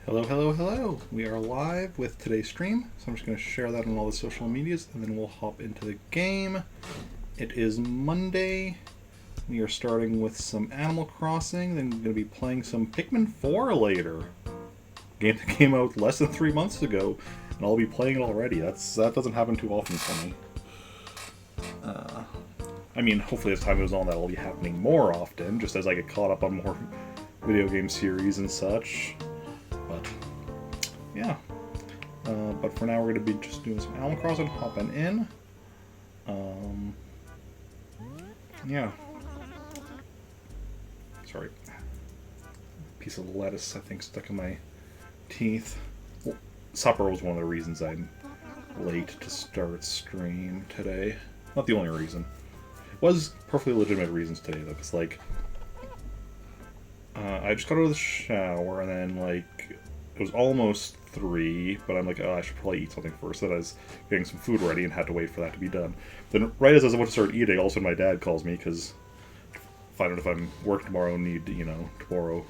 Hello, hello, hello. We are live with today's stream, so I'm just going to share that on all the social medias and then we'll hop into the game. It is Monday. We are starting with some Animal Crossing, then we're going to be playing some Pikmin 4 later. A game that came out less than 3 months ago, and I'll be playing it already. That doesn't happen too often for me. I mean, hopefully as time goes on that'll be happening more often, just as I get caught up on more video game series and such. But yeah. But for now, we're going to be just doing some Animal Crossing, hopping in. Yeah. Sorry. Piece of lettuce, I think, stuck in my teeth. Well, supper was one of the reasons I'm late to start stream today. Not the only reason. It was perfectly legitimate reasons today, though, because, like, I just got out of the shower, and then, like, it was almost 3, but I'm like, oh, I should probably eat something first. So then I was getting some food ready and had to wait for that to be done. Then right as I was about to start eating, all of a sudden my dad calls me because find out if I'm working tomorrow and need, to borrow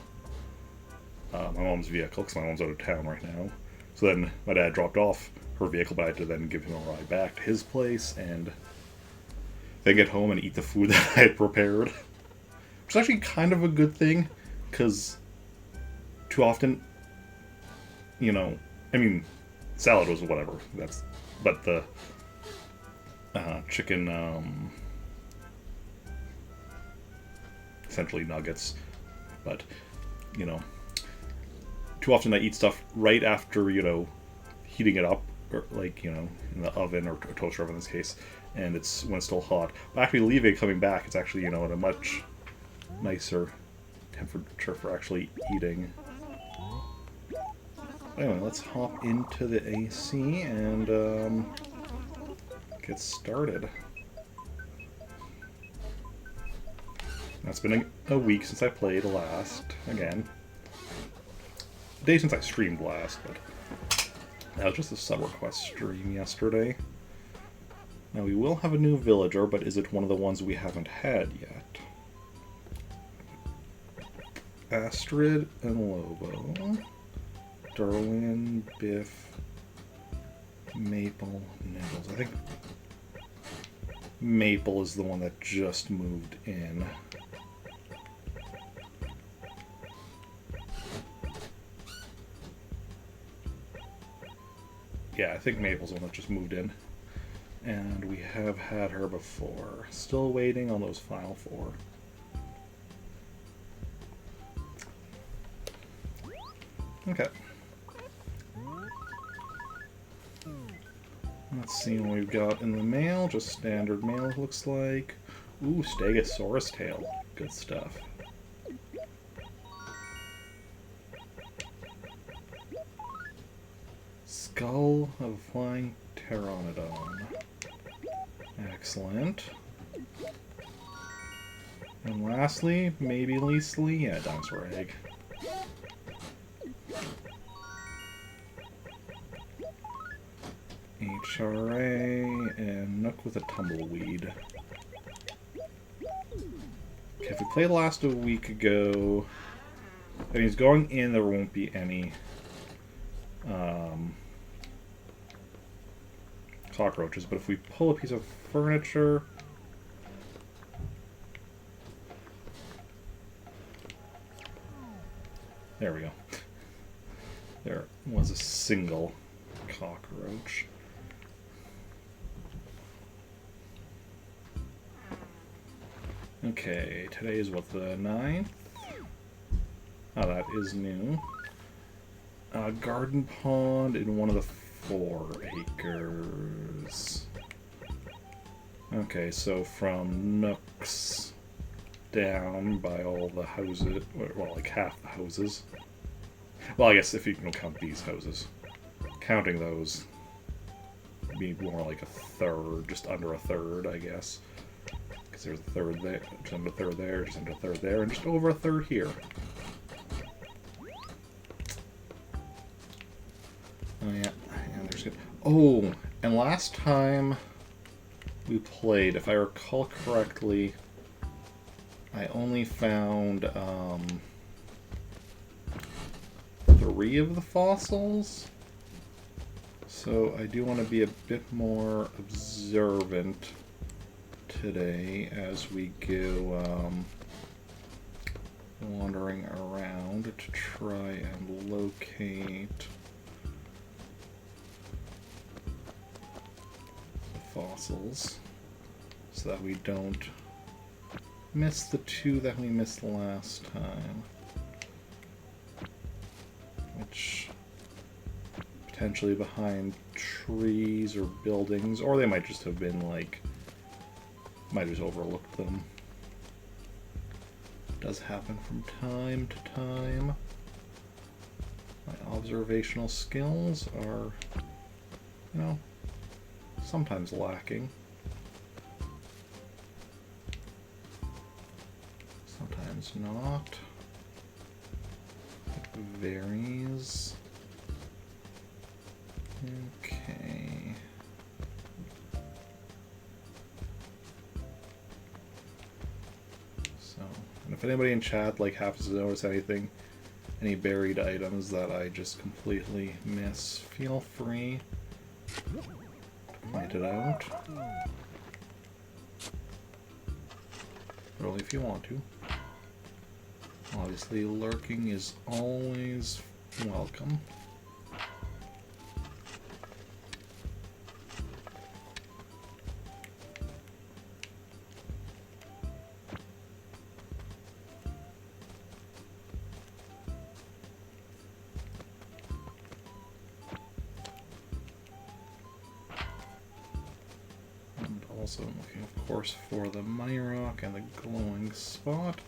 my mom's vehicle because my mom's out of town right now. So then my dad dropped off her vehicle, but I had to then give him a ride back to his place and then get home and eat the food that I had prepared. Which is actually kind of a good thing because too often, I mean, salad was whatever. But the chicken, essentially nuggets. But too often I eat stuff right after heating it up, or like in the oven or a toaster oven in this case, and it's when it's still hot. But actually leaving it coming back, it's actually at a much nicer temperature for actually eating. Anyway, let's hop into the AC and get started. It's been a week since I played last, again. A day since I streamed last, but that was just a sub-request stream yesterday. Now we will have a new villager, but is it one of the ones we haven't had yet? Astrid and Lobo. Darwin, Biff, Maple, Nibbles. I think Maple is the one that just moved in. Yeah, I think Maple's the one that just moved in. And we have had her before. Still waiting on those final 4. Okay. Let's see what we've got in the mail. Just standard mail, it looks like. Ooh, Stegosaurus tail. Good stuff. Skull of a flying pteranodon. Excellent. And lastly, maybe leastly, yeah, dinosaur egg. HRA, and Nook with a tumbleweed. Okay, if we played last a week ago, and he's going in, there won't be any cockroaches, but if we pull a piece of furniture... There we go. There was a single cockroach. Okay, today is what, the 9th? Oh, that is new. Garden pond in one of the 4 acres. Okay, so from Nook's down by all the houses, well, like half the houses. Well, I guess if you can count these houses. Counting those, it'd be more like a third, just under a third, I guess. There's a third there, just under a third there, just under a third there, and just over a third here. Oh yeah, there's good. Oh, and last time we played, if I recall correctly, I only found 3 of the fossils. So I do want to be a bit more observant today as we go wandering around to try and locate the fossils so that we don't miss the 2 that we missed last time, which potentially behind trees or buildings, or they might just have been like, might just overlooked them. Does happen from time to time. My observational skills are, you know, sometimes lacking. Sometimes not. It varies. Okay. So, and if anybody in chat like happens to notice anything, any buried items that I just completely miss, feel free to point it out. But only if you want to. Obviously, lurking is always welcome. And also looking, of course, for the money rock and the glowing spot,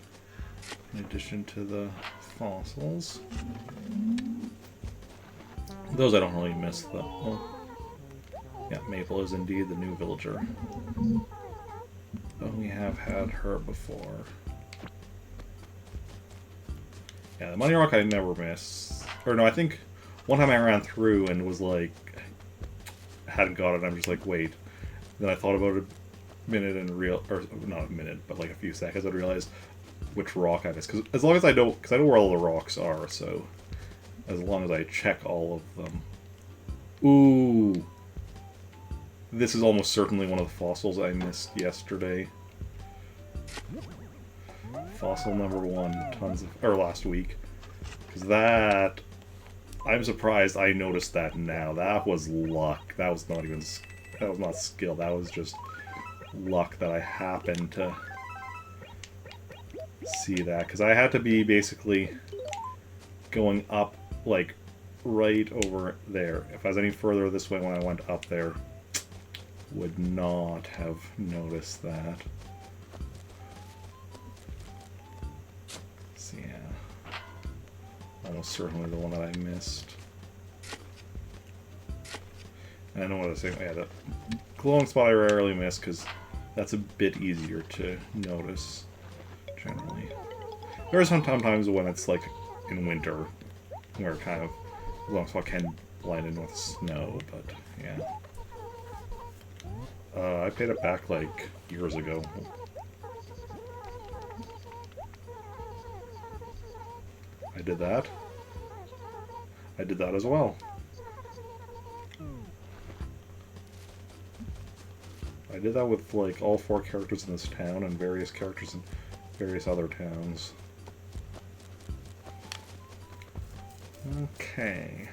in addition to the fossils. Those I don't really miss, though. Well, yeah, Maple is indeed the new villager. But we have had her before. Yeah, the money rock I never miss. Or no, I think one time I ran through and was like, hadn't got it, I'm just like, wait. Then I thought about it a minute and or not a minute, but like a few seconds, I realized which rock I missed. Because as long as I know, because I know where all the rocks are, so as long as I check all of them. Ooh, this is almost certainly one of the fossils I missed yesterday. Fossil number 1, tons of, or last week, because that, I'm surprised I noticed that now. That was luck. That was not even, that was not skill. That was just luck that I happened to see that, because I had to be basically going up like right over there. If I was any further this way when I went up there, would not have noticed that. So yeah, almost certainly the one that I missed. And I know what I was saying. Yeah, the glowing spot I rarely miss because that's a bit easier to notice. Generally, there are some times when it's like in winter, where kind of glowing spot can blend in with snow. But yeah, I paid it back like years ago. I did that. I did that as well. I did that with like all 4 characters in this town and various characters in various other towns. Okay.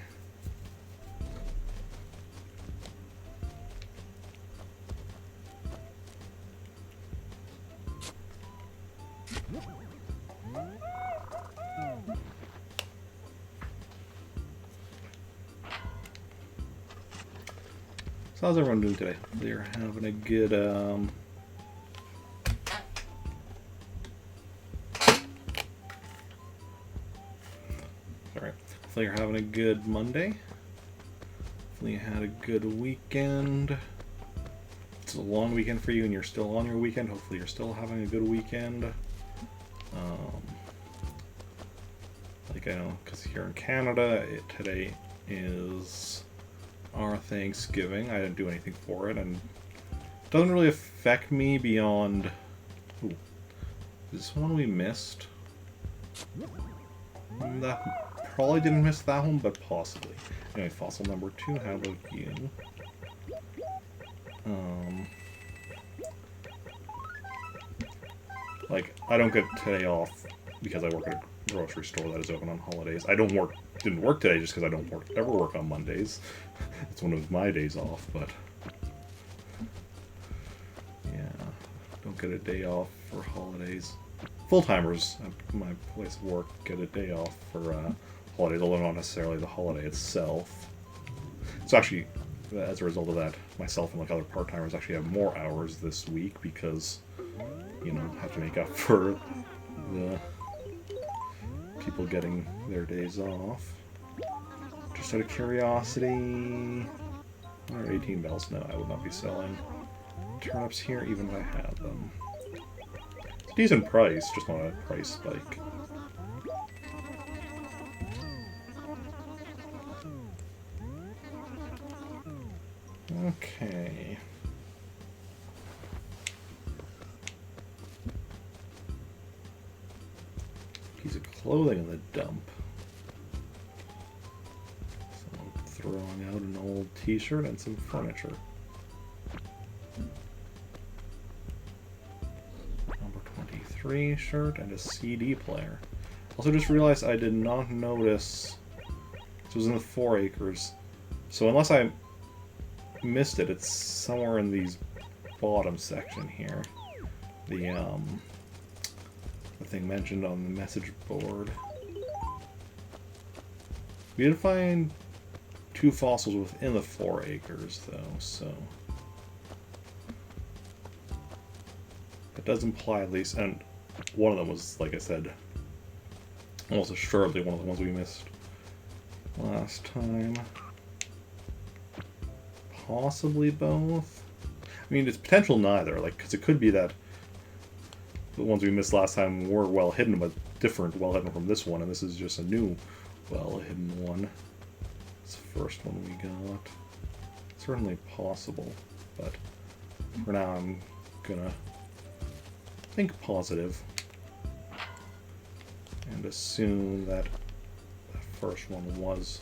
So how's everyone doing today? They're having a good, sorry. Hopefully you're having a good Monday. Hopefully you had a good weekend. It's a long weekend for you and you're still on your weekend. Hopefully you're still having a good weekend. Like I know, because here in Canada, today is our Thanksgiving. I didn't do anything for it, and it doesn't really affect me beyond... Ooh, is this one we missed? That probably didn't miss that one, but possibly. Anyway, fossil number 2, how about you? Like, I don't get today off because I work at a grocery store that is open on holidays. I didn't work today just because I don't ever work on Mondays. It's one of my days off, but yeah, don't get a day off for holidays. Full-timers at my place of work get a day off for holidays, although not necessarily the holiday itself. So actually, as a result of that, myself and like other part-timers actually have more hours this week because, you know, have to make up for the people getting their days off. Just out of curiosity, 118 bells. No, I would not be selling turnips here even if I had them. It's a decent price, just not a price spike. Okay. Piece of clothing in the dump. Someone throwing out an old t-shirt and some furniture. Number 23 shirt and a CD player. Also just realized I did not notice this was in the 4 acres. So unless I missed it, it's somewhere in these bottom section here. The thing mentioned on the message board. We did find 2 fossils within the 4 acres, though, so that does imply at least, and one of them was, like I said, almost assuredly one of the ones we missed last time. Possibly both. I mean, it's potential neither, like, because it could be that the ones we missed last time were well hidden, but different well hidden from this one, and this is just a new well hidden one. It's the first one we got. Certainly possible, but for now I'm gonna think positive and assume that the first one was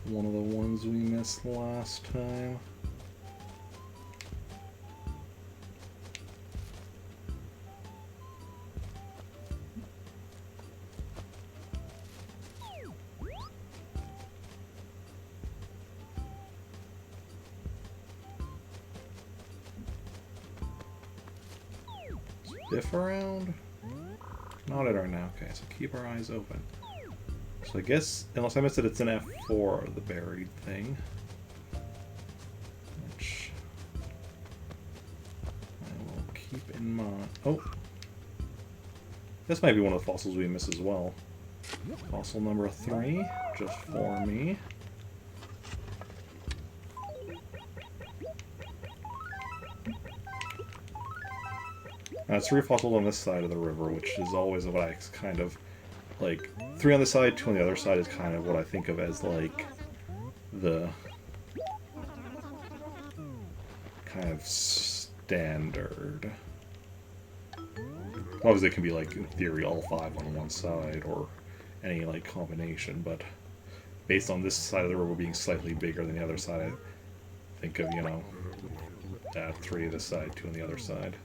one of the ones we missed last time. Biff around? Not at our now. Okay, so keep our eyes open. So I guess, unless I missed it, it's an F4, the buried thing. Which I will keep in mind. Oh! This might be one of the fossils we miss as well. Fossil number 3, just for me. It's 3 fossils on this side of the river, which is always what I kind of like. 3 on this side, 2 on the other side is kind of what I think of as like the kind of standard. Obviously, it can be like in theory all 5 on one side or any like combination, but based on this side of the river being slightly bigger than the other side, I think of, you know, 3 on this side, 2 on the other side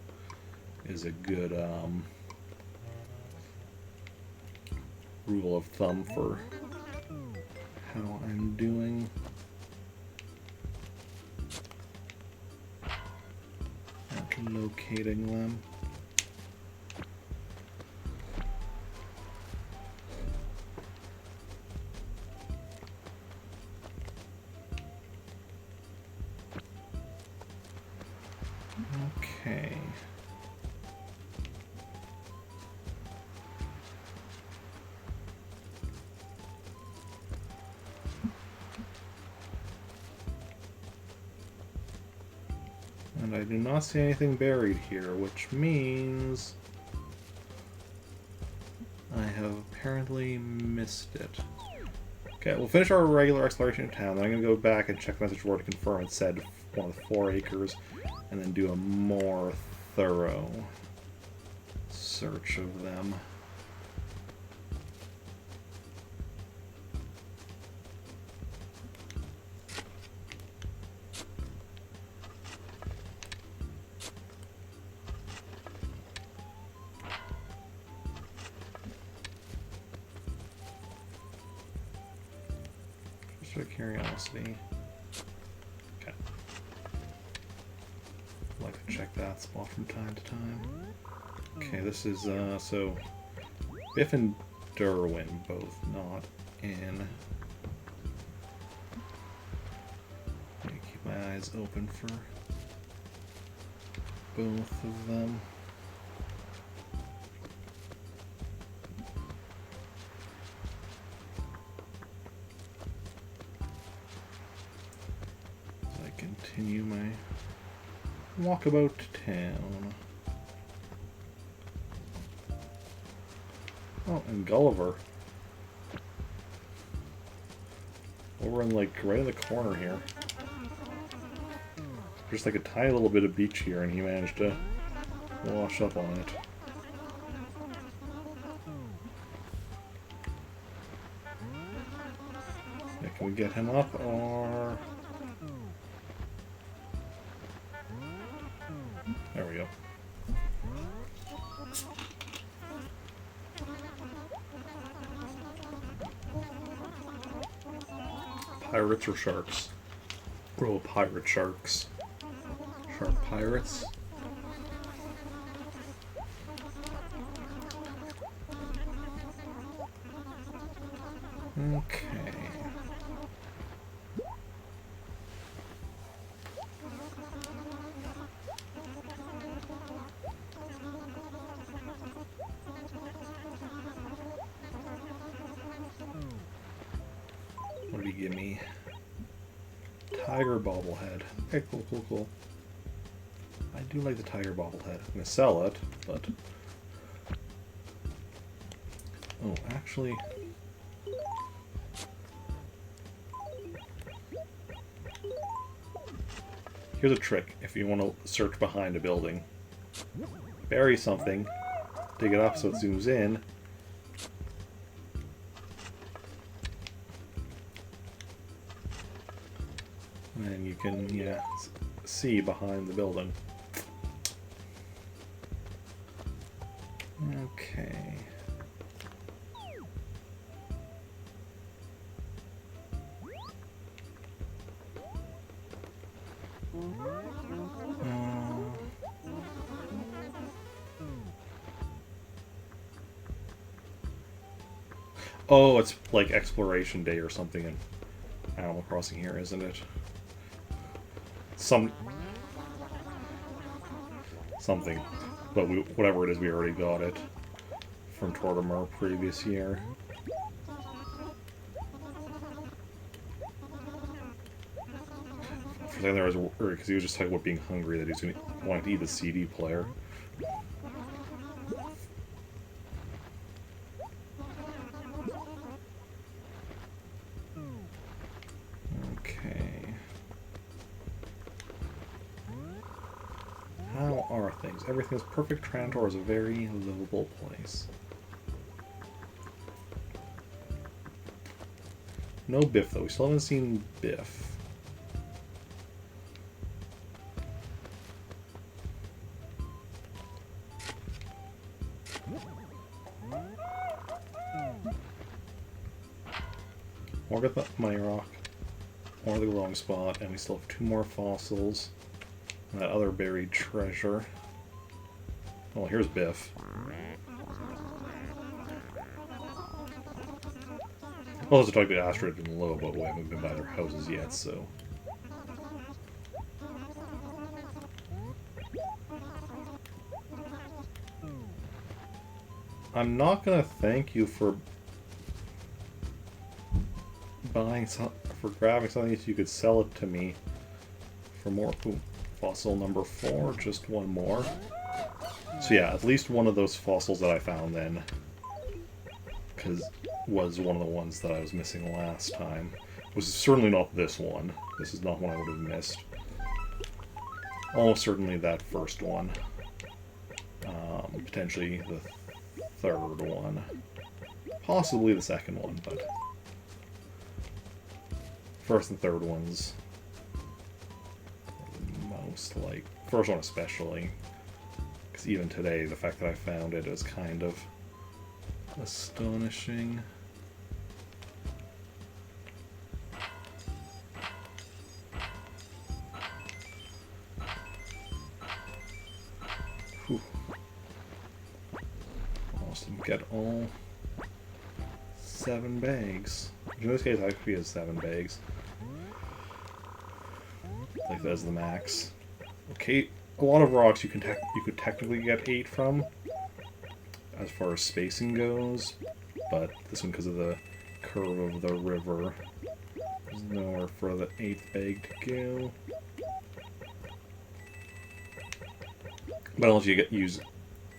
is a good rule of thumb for how I'm doing. At locating them. Okay. And I do not see anything buried here, which means I have apparently missed it. Okay, we'll finish our regular exploration of town, then I'm going to go back and check message board to confirm it said one of the 4 acres, and then do a more thorough search of them. Just out of curiosity. Okay. I'd like to check that spot from time to time. Okay, this is, so... Biff and Derwin both not in. Keep my eyes open for both of them. As I continue my walkabout town. Oh, and Gulliver. Over in, like, right in the corner here. Just like a tiny little bit of beach here, and he managed to wash up on it. Yeah, can we get him up, or... There we go. Pirates or sharks? Oh, pirate sharks. Shark pirates. Okay. What did he give me? Tiger bobblehead. Okay, cool. I do like the tiger bobblehead. I'm gonna sell it, but... Oh, actually... Here's a trick if you want to search behind a building. Bury something, dig it up so it zooms in, and you can, yeah, see behind the building. Okay. Oh, it's like Exploration Day or something in Animal Crossing here, isn't it? Something. But whatever it is, we already got it from Tortimer previous year. For a second there, I was worried because he was just talking about being hungry, that he was going to want to eat the CD player. How are things? Everything's perfect. Trantor is a very livable place. No Biff, though. We still haven't seen Biff. Morgoth, Money Rock, or the Glowing Spot, and we still have 2 more fossils. And that other buried treasure. Oh, here's Biff. Well, there's a talk to Astrid and Low, but we haven't been by their houses yet, so... I'm not gonna thank you for buying some, for grabbing something so you could sell it to me for more. Ooh, fossil number 4, just 1 more. So yeah, at least one of those fossils that I found then, because was one of the ones that I was missing last time. It was certainly not this one. This is not one I would have missed. Almost certainly that first one. Potentially the third one. Possibly the second one, but... First and third ones... most like... First one especially. Because even today, the fact that I found it is kind of... astonishing. all 7 bags. In this case, I could be at 7 bags. Like that's the max. Okay, a lot of rocks you could technically get 8 from, as far as spacing goes, but this one, because of the curve of the river, there's nowhere for the 8th bag to go. But unless you use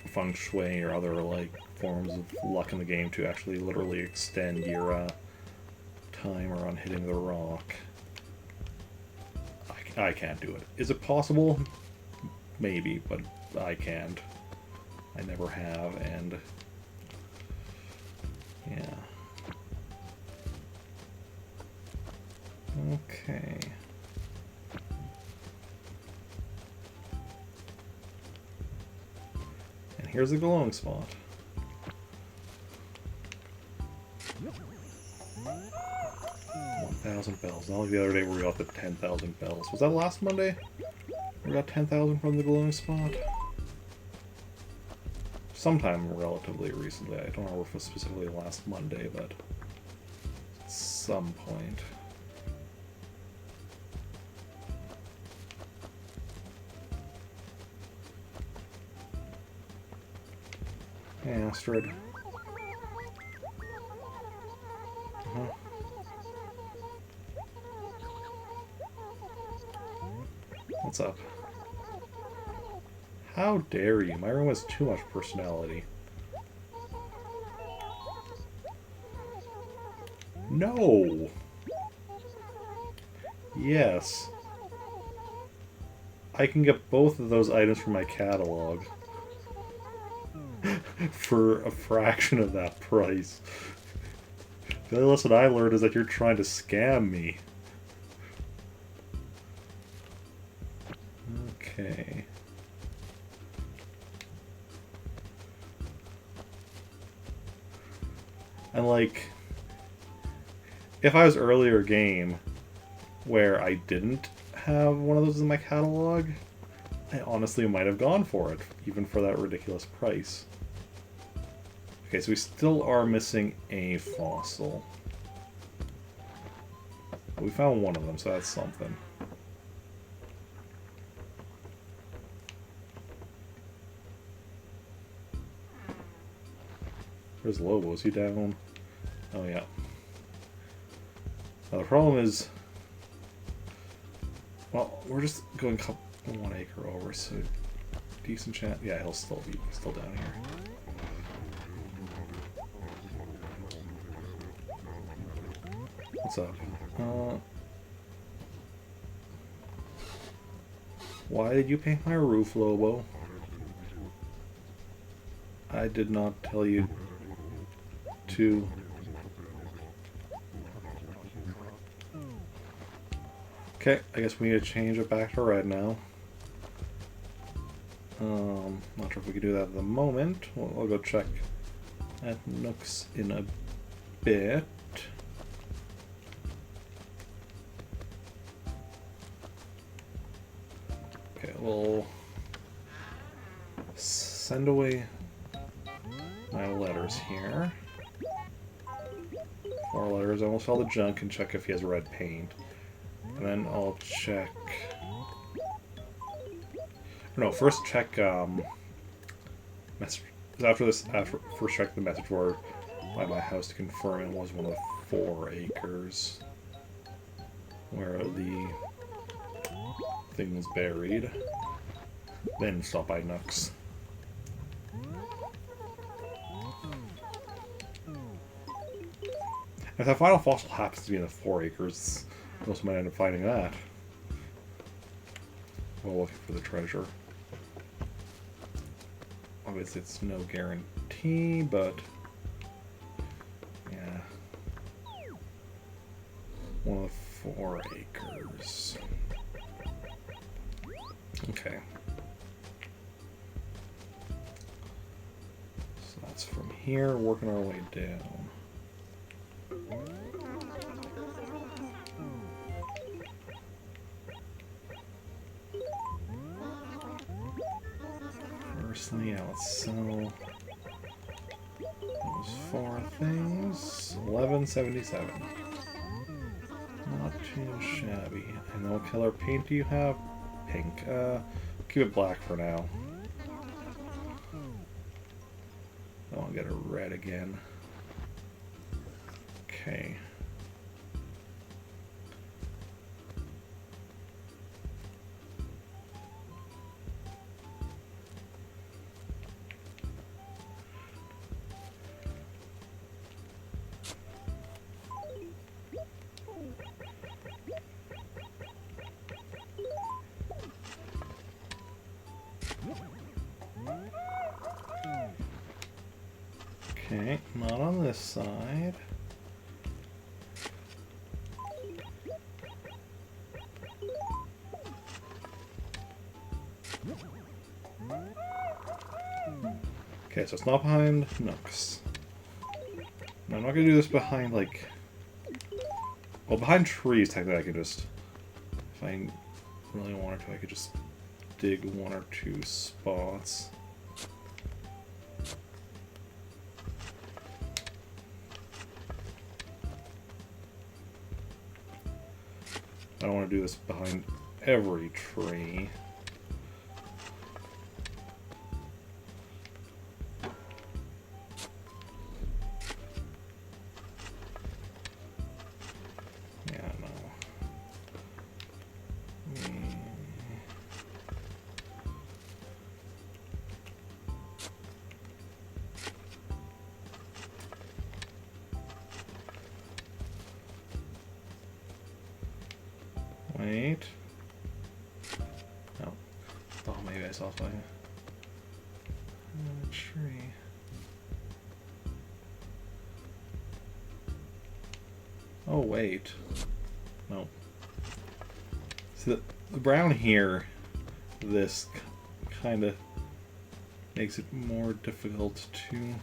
feng shui or other like forms of luck in the game to actually literally extend your timer on hitting the rock. I can't do it. Is it possible? Maybe, but I can't. I never have, and yeah. Okay. And here's the glowing spot. 1,000 bells. Not like the other day where we got the 10,000 bells. Was that last Monday? We got 10,000 from the glowing spot? Sometime relatively recently. I don't remember if it was specifically last Monday, but at some point. Astrid. What's up? How dare you? My room has too much personality. No! Yes. I can get both of those items from my catalog. For a fraction of that price. The only lesson I learned is that you're trying to scam me. Okay. And like, if I was earlier game where I didn't have one of those in my catalog, I honestly might have gone for it, even for that ridiculous price. Okay, so we still are missing a fossil. We found one of them, so that's something. Where's Lobo? Is he down? Oh, yeah. Now, the problem is... Well, we're just going 1 acre over, so... Decent chance... Yeah, he'll still be down here. What's up? Why did you paint my roof, Lobo? I did not tell you to... Okay, I guess we need to change it back to red now. Not sure if we can do that at the moment. I'll go check at Nooks in a bit. Okay, we'll send away my letters here. 4 letters. Almost all the junk and check if he has red paint. And then I'll check... No, first check, message... After first check the message board by my house to confirm it was one of the 4 acres where the thing was buried. Then stop by Nooks. If that final fossil happens to be in the 4 acres, we also might end up finding that. While looking for the treasure. Obviously it's no guarantee, but... yeah. 1 of the 4 acres. Okay. So that's from here, working our way down. Firstly, yeah, let's sell those 4 things. 1177. Not too shabby. And what color paint do you have? Pink. Keep it black for now. I want to get a red again. Okay. Okay, not on this side. Okay, so it's not behind Nooks. I'm not gonna do this behind, like... Well, behind trees, technically I could just... If I really wanted to, I could just dig 1 or 2 spots. I don't want to do this behind every tree. Yeah, no. Wait. No. Oh, maybe I saw something. Tree. Oh, wait. No. So the brown here, this kind of makes it more difficult to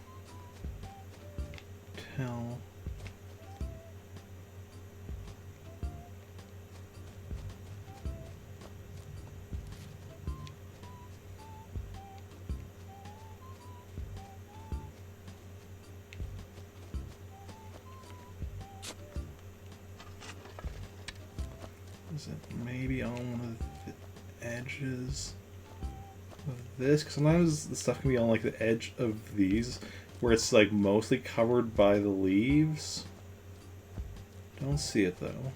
tell. Is it maybe on one of the edges of this? Because sometimes the stuff can be on like the edge of these, where it's like mostly covered by the leaves. Don't see it though.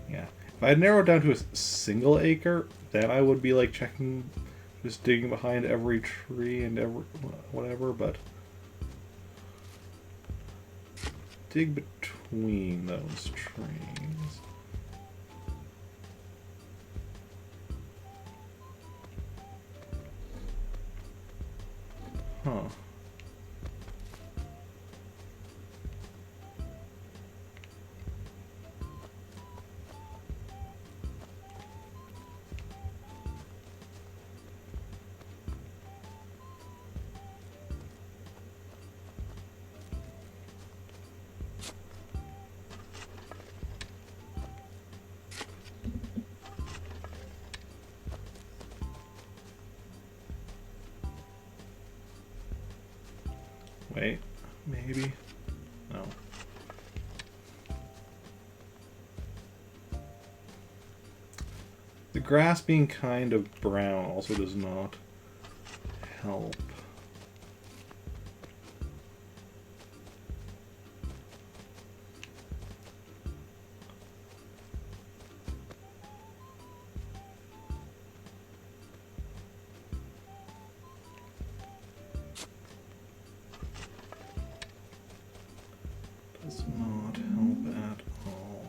Yeah, if I had narrowed down to a single acre, then I would be like checking, just digging behind every tree and every whatever, but dig between those trees. Huh. Wait, maybe? No. The grass being kind of brown also does not help. Does not help at all.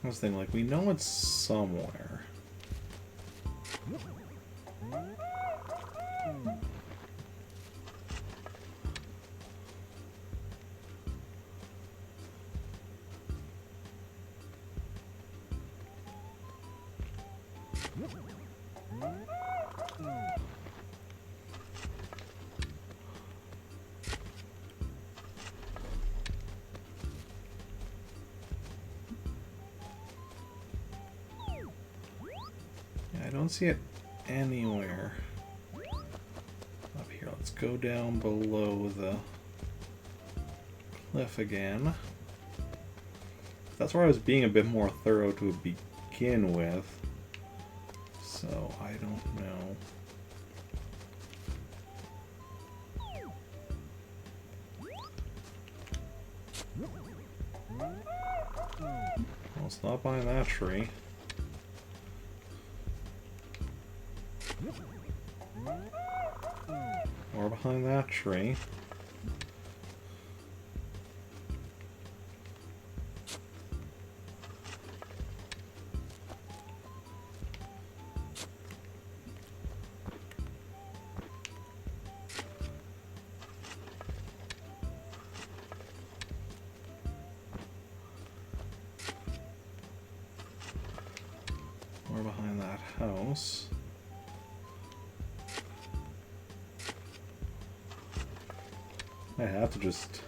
I was thinking, like, we know it's somewhere. I don't see it anywhere up here. Let's go down below the cliff again. That's where I was being a bit more thorough to begin with. So, I don't know. Well, it's not behind that tree. Or behind that tree. Or behind that house. I have to just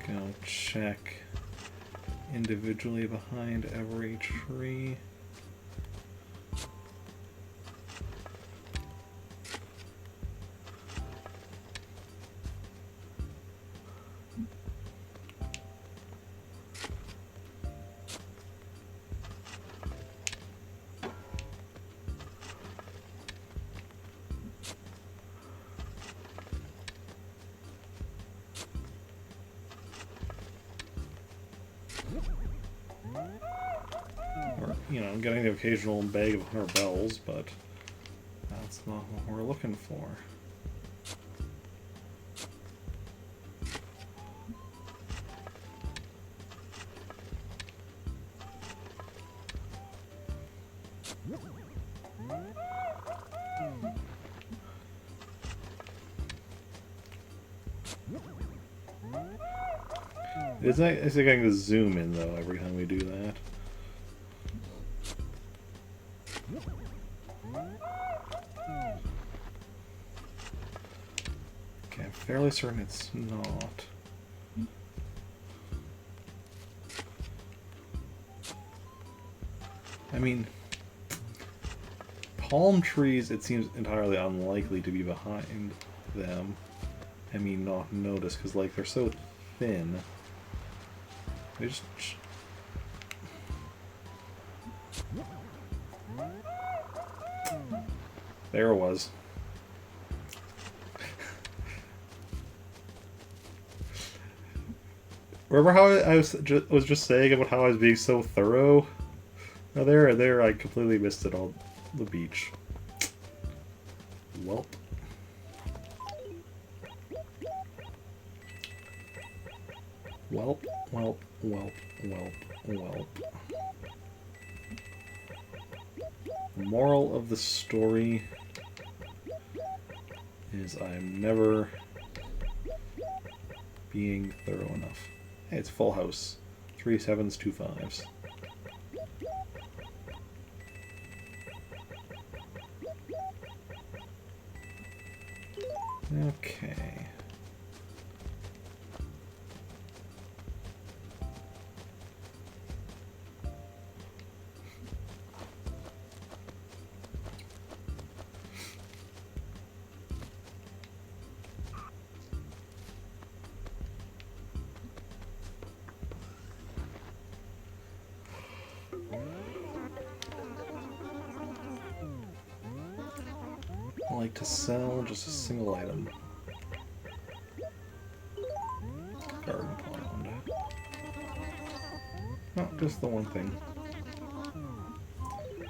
go check individually behind every tree. Or, you know, getting the occasional bag of 100 bells, but that's not what we're looking for. It's like getting to zoom in though every time we do that. Okay, I'm fairly certain it's not. I mean, palm trees, it seems entirely unlikely to be behind them. I mean, not notice, because, like, they're so thin. They just... There it was. Remember how I was just saying about how I was being so thorough? No, there, I completely missed it on the beach. Welp. Welp, welp, welp, welp, welp. The moral of the story is I'm never being thorough enough. Hey, it's full house. 3 7s, 2 5s. Okay. I like to sell just a single item. Garden pond. Oh, just the one thing.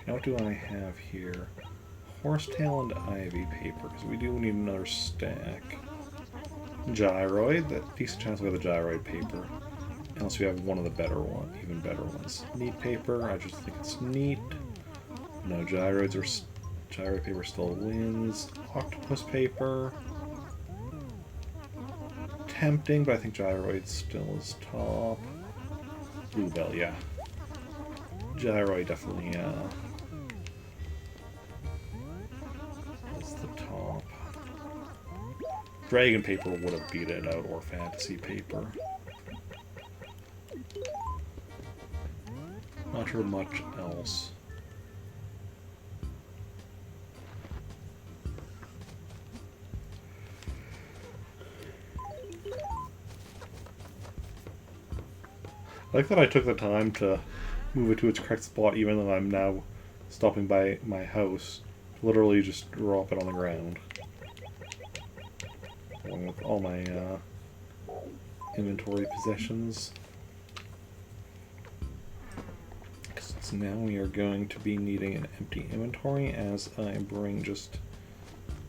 Now what do I have here? Horsetail and ivy paper, because we do need another stack. Gyroid, that decent chance we have the gyroid paper. Unless we have one of the better one, even better ones. Neat paper, I just think it's neat. No gyroids or gyroid paper still wins. Octopus paper. Tempting, but I think gyroid still is top. Bluebell, yeah. Gyroid definitely is the top. Dragon Paper would have beat it out, or Fantasy Paper. Not sure much else. I like that I took the time to move it to its correct spot, even though I'm now stopping by my house. Literally just drop it on the ground. Along with all my inventory possessions. So now we are going to be needing an empty inventory as I bring just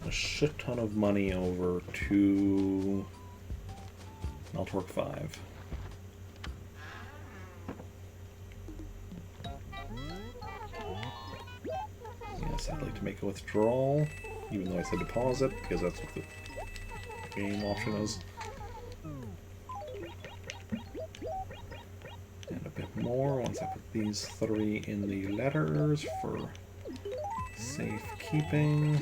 a shit ton of money over to Maltorq 5. Yes, I'd like to make a withdrawal, even though I said deposit, because that's what the game option is. And a bit more once I put these 3 in the letters for safekeeping.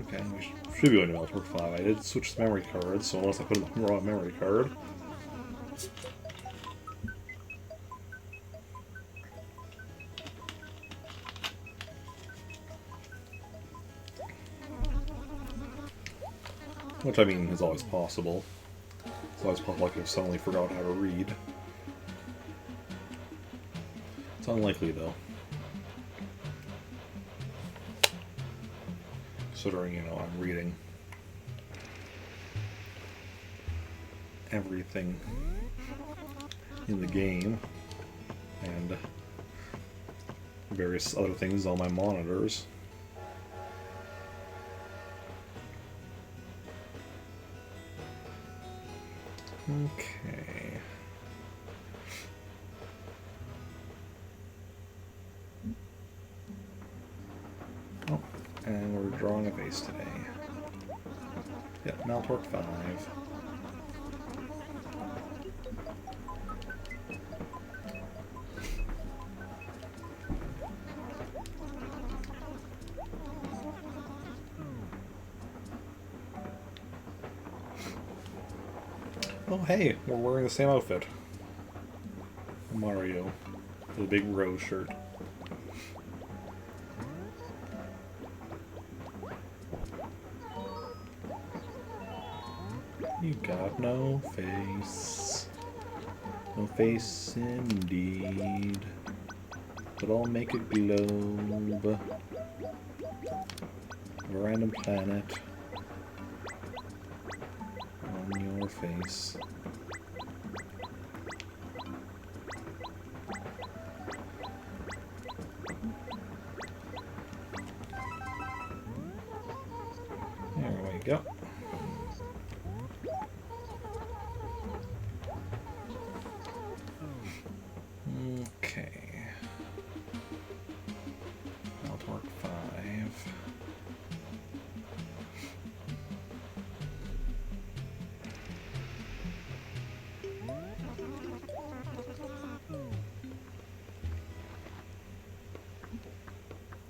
Okay, we should be going to Maltorq 5. I did switch the memory cards, so unless I put in the wrong memory card. Which, I mean, is always possible. It's always possible I could have suddenly forgot how to read. It's unlikely, though. Considering, you know, I'm reading everything in the game and various other things on my monitors. Okay. Oh, and we're drawing a vase today. Yep, Maltorq 5. Oh, hey, we're wearing the same outfit. Mario, with a big rose shirt. You got no face. No face indeed. But I'll make a globe of a random planet on your face. There we go. Okay. Maltorq 5.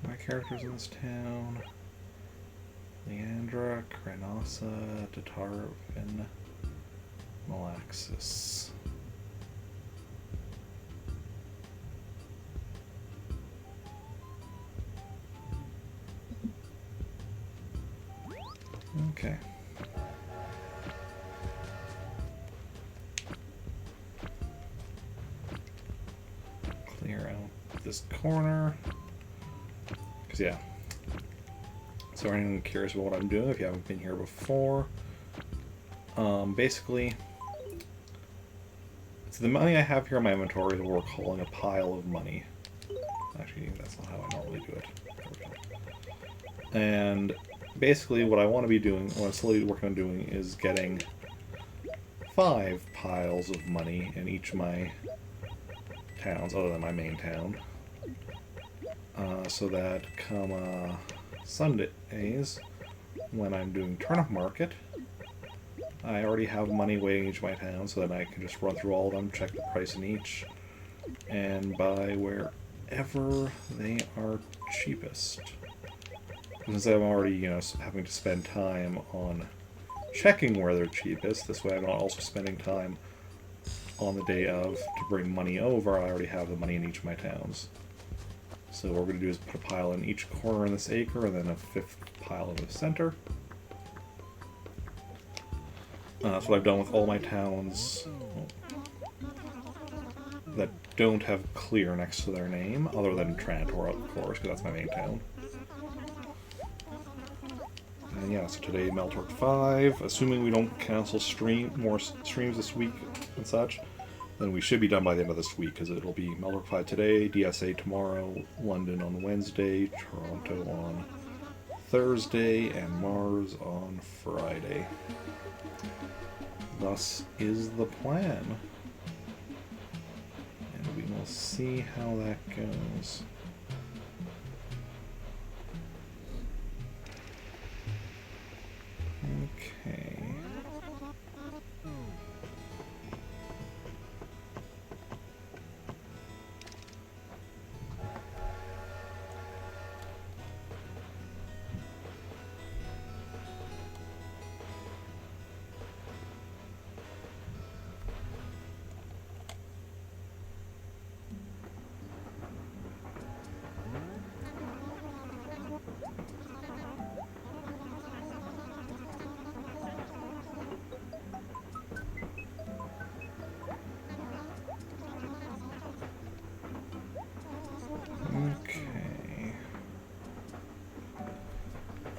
My characters in this town: Leandra, Kranosa, Tatarvin, Malaxis. Okay. Clear out this corner. Because, yeah. So, anyone curious about what I'm doing, if you haven't been here before, basically, so the money I have here in my inventory is what we're calling a pile of money. Actually, that's not how I normally do it. There we go. And basically what I want to be doing, what I'm slowly working on doing, is getting 5 piles of money in each of my towns, other than my main town. So that come Sundays, when I'm doing turnip market, I already have money waiting in each of my towns, so that I can just run through all of them, check the price in each, and buy wherever they are cheapest. Since I'm already, having to spend time on checking where they're cheapest, this way I'm not also spending time on the day of to bring money over. I already have the money in each of my towns. So what we're going to do is put a pile in each corner in this acre, and then a 5th pile in the center. That's what I've done with all my towns that don't have clear next to their name, other than Trantor, of course, because that's my main town. And yeah, so today Meltork 5, assuming we don't cancel more streams this week and such, then we should be done by the end of this week, because it'll be Meltork 5 today, DSA tomorrow, London on Wednesday, Toronto on Thursday, and Mars on Friday. Thus is the plan. And we will see how that goes. Okay.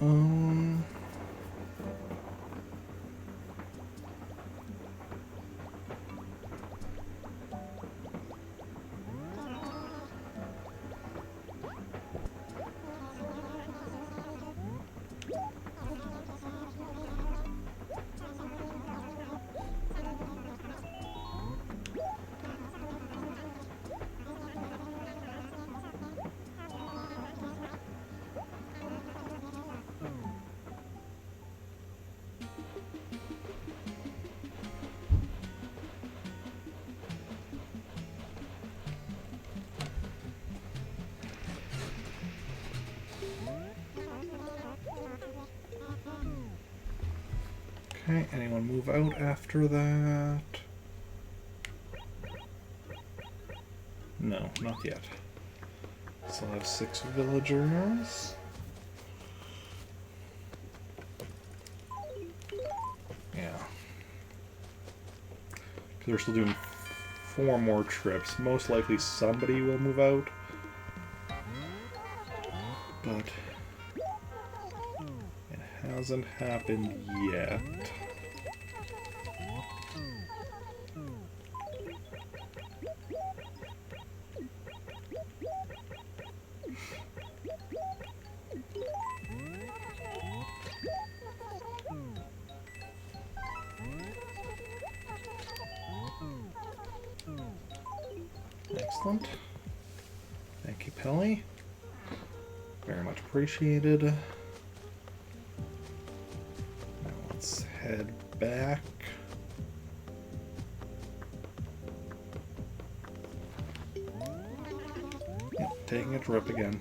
Okay. Okay, anyone move out after that? No, not yet. Still have 6 villagers. Yeah. Because we're still doing 4 more trips. Most likely somebody will move out. But it hasn't happened yet. Excellent. Thank you, Pelly. Very much appreciated. Now let's head back. Yep, taking a trip again.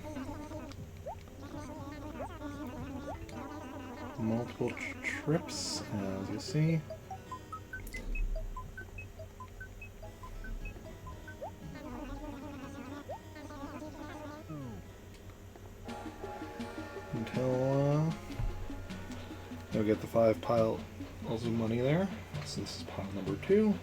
Multiple trips, as you see. Until we'll get the 5 piles of money there. So this is pile number 2.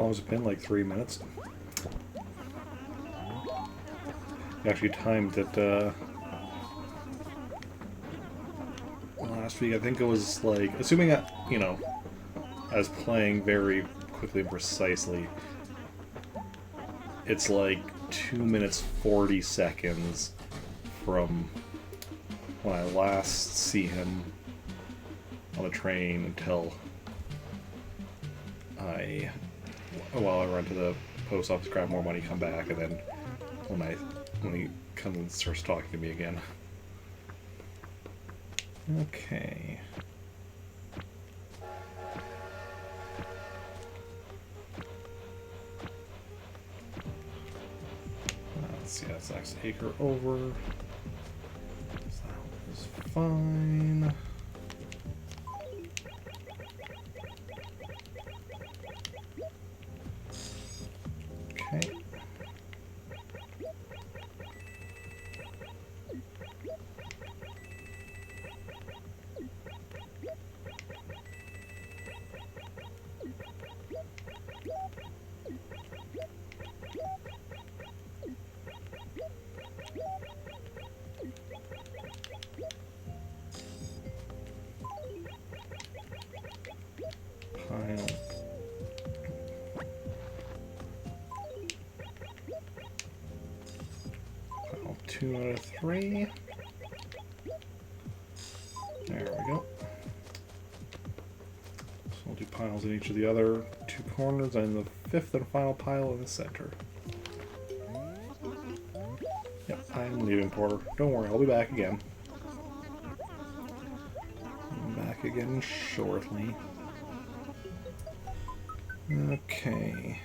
long has it been? Like 3 minutes? I actually timed it, last week. I think it was like, assuming I, you know, I was playing very quickly and precisely, it's like 2 minutes 40 seconds from when I last see him on the train until I run to the post office, grab more money, come back, and then when he comes and starts talking to me again. Okay. Let's see, that's next acre over. So that was fine. Okay. Pile. Pile 2 out of 3. There we go. So we'll do piles in each of the other 2 corners and the 5th and final pile in the center. Yep, I'm leaving, Porter. Don't worry, I'll be back again. Back again shortly. Okay.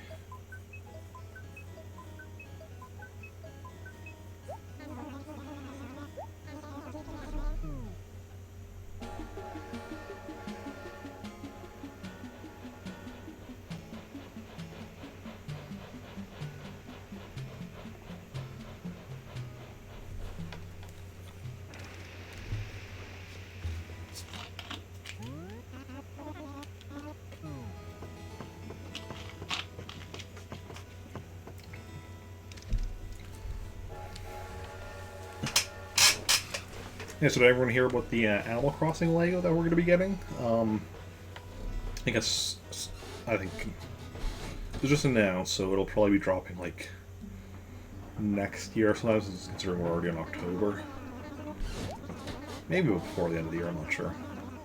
Yeah, so did everyone hear about the Animal Crossing Lego that we're going to be getting? I think it was just announced, so it'll probably be dropping like next year. Sometimes, considering we're already in October, maybe before the end of the year. I'm not sure,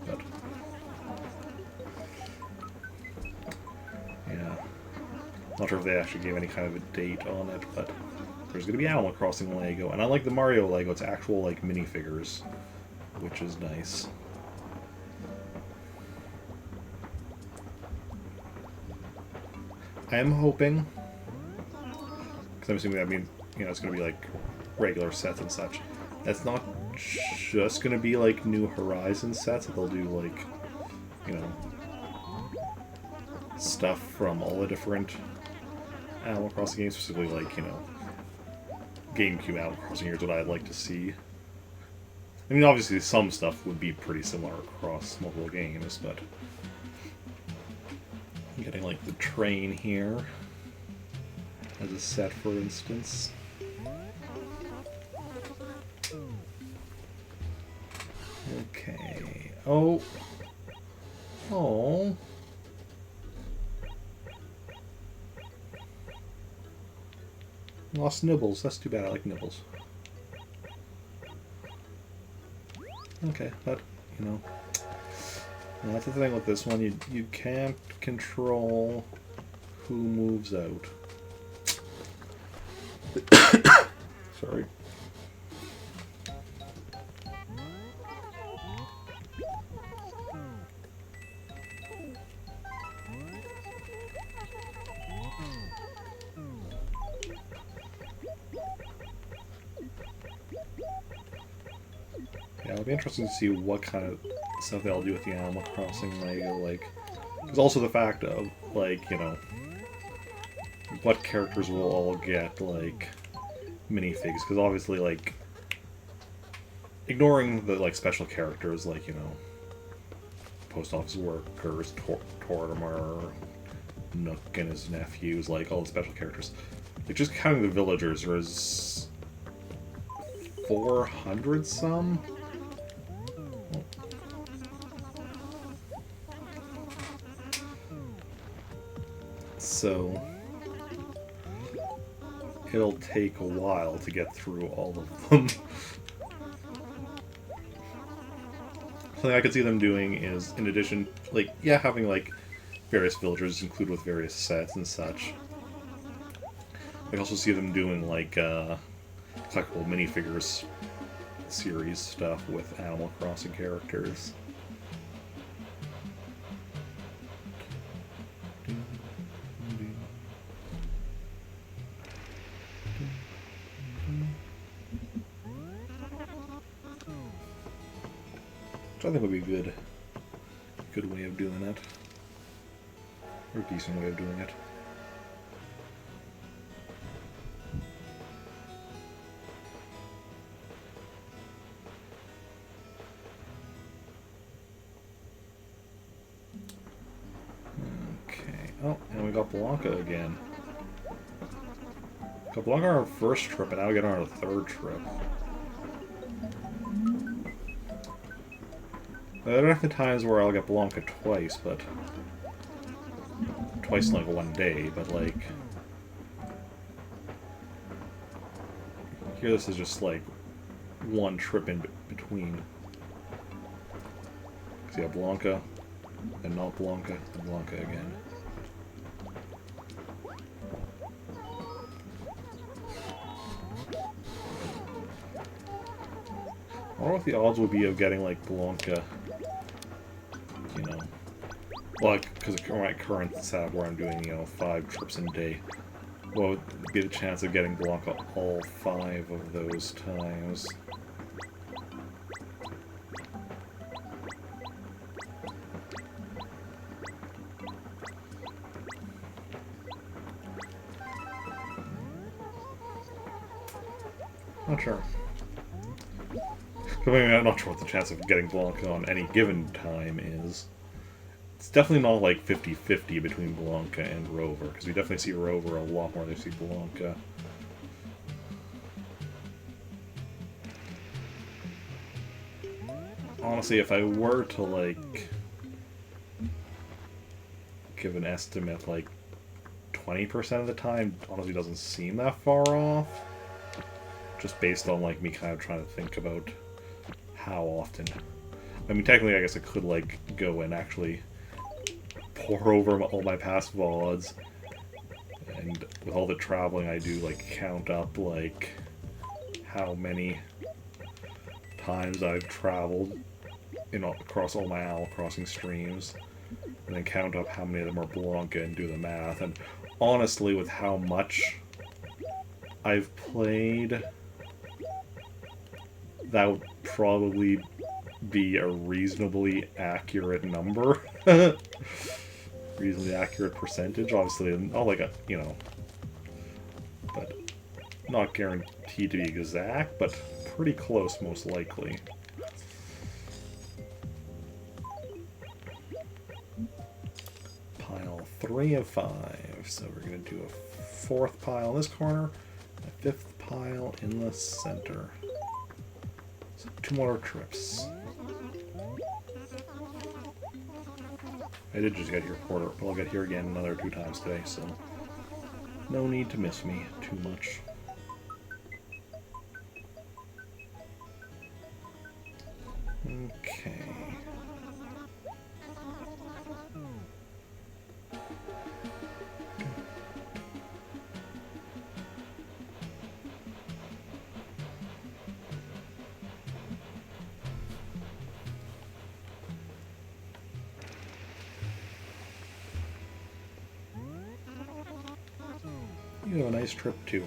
but yeah, not sure if they actually gave any kind of a date on it, but there's going to be Animal Crossing Lego, and unlike the Mario Lego, it's actual like minifigures, which is nice. I am hoping, because I'm assuming that means, you know, it's going to be like regular sets and such. That's not just going to be like New Horizons sets, that they'll do like, you know, stuff from all the different Animal Crossing games, specifically like, you know, GameCube Animal Crossing. Here's what I'd like to see. I mean, obviously some stuff would be pretty similar across multiple games, but I'm getting like the train here as a set, for instance. Okay. Oh. Oh. Lost Nibbles. That's too bad. I like Nibbles. Okay, but, you know, that's the thing with this one. You can't control who moves out. Sorry. Yeah, it'll be interesting to see what kind of stuff they'll do with the Animal Crossing Lego, like, there's also the fact of, like, you know, what characters will all get, like, minifigs, because obviously, like, ignoring the, like, special characters, like, you know, post office workers, Tortimer, Nook and his nephews, like all the special characters. Like just counting the villagers, there's 400 some. So it'll take a while to get through all of them. Something I could see them doing is, in addition, like, yeah, having, like, various villagers included with various sets and such. I also see them doing, like, collectible minifigures series stuff with Animal Crossing characters. Which I think would be a good way of doing it. Or a decent way of doing it. Okay. Oh, and we got Blanca again. Got Blanca on our first trip, and now we get on our third trip. There are definitely times where I'll get Blanca twice, but... Twice in like one day, but like... Here this is just like one trip in between. So you have Blanca, and not Blanca, and Blanca again. I wonder what the odds would be of getting like Blanca, you know, like, because of my current setup where I'm doing, you know, 5 trips in a day, what would be the chance of getting Blanca all 5 of those times? Not sure. I mean, I'm not sure what the chance of getting Blanca on any given time is. It's definitely not like 50-50 between Blanca and Rover, because we definitely see Rover a lot more than we see Blanca. Honestly, if I were to, like, give an estimate, like, 20% of the time, honestly doesn't seem that far off. Just based on, like, me kind of trying to think about how often. I mean, technically, I guess I could, like, go and actually pour over all my past VODs, and with all the traveling I do, like, count up, like, how many times I've traveled across all my Animal Crossing streams, and then count up how many of them are Blanca and do the math. And honestly, with how much I've played, that would probably be a reasonably accurate number. Reasonably accurate percentage, obviously, not like a, you know, but not guaranteed to be exact, but pretty close, most likely. Pile 3 of 5, so we're going to do a 4th pile in this corner, a 5th pile in the center. So 2 more trips. I did just get here quarter, but I'll get here again another 2 times today, so no need to miss me too much. Okay. You have a nice trip too,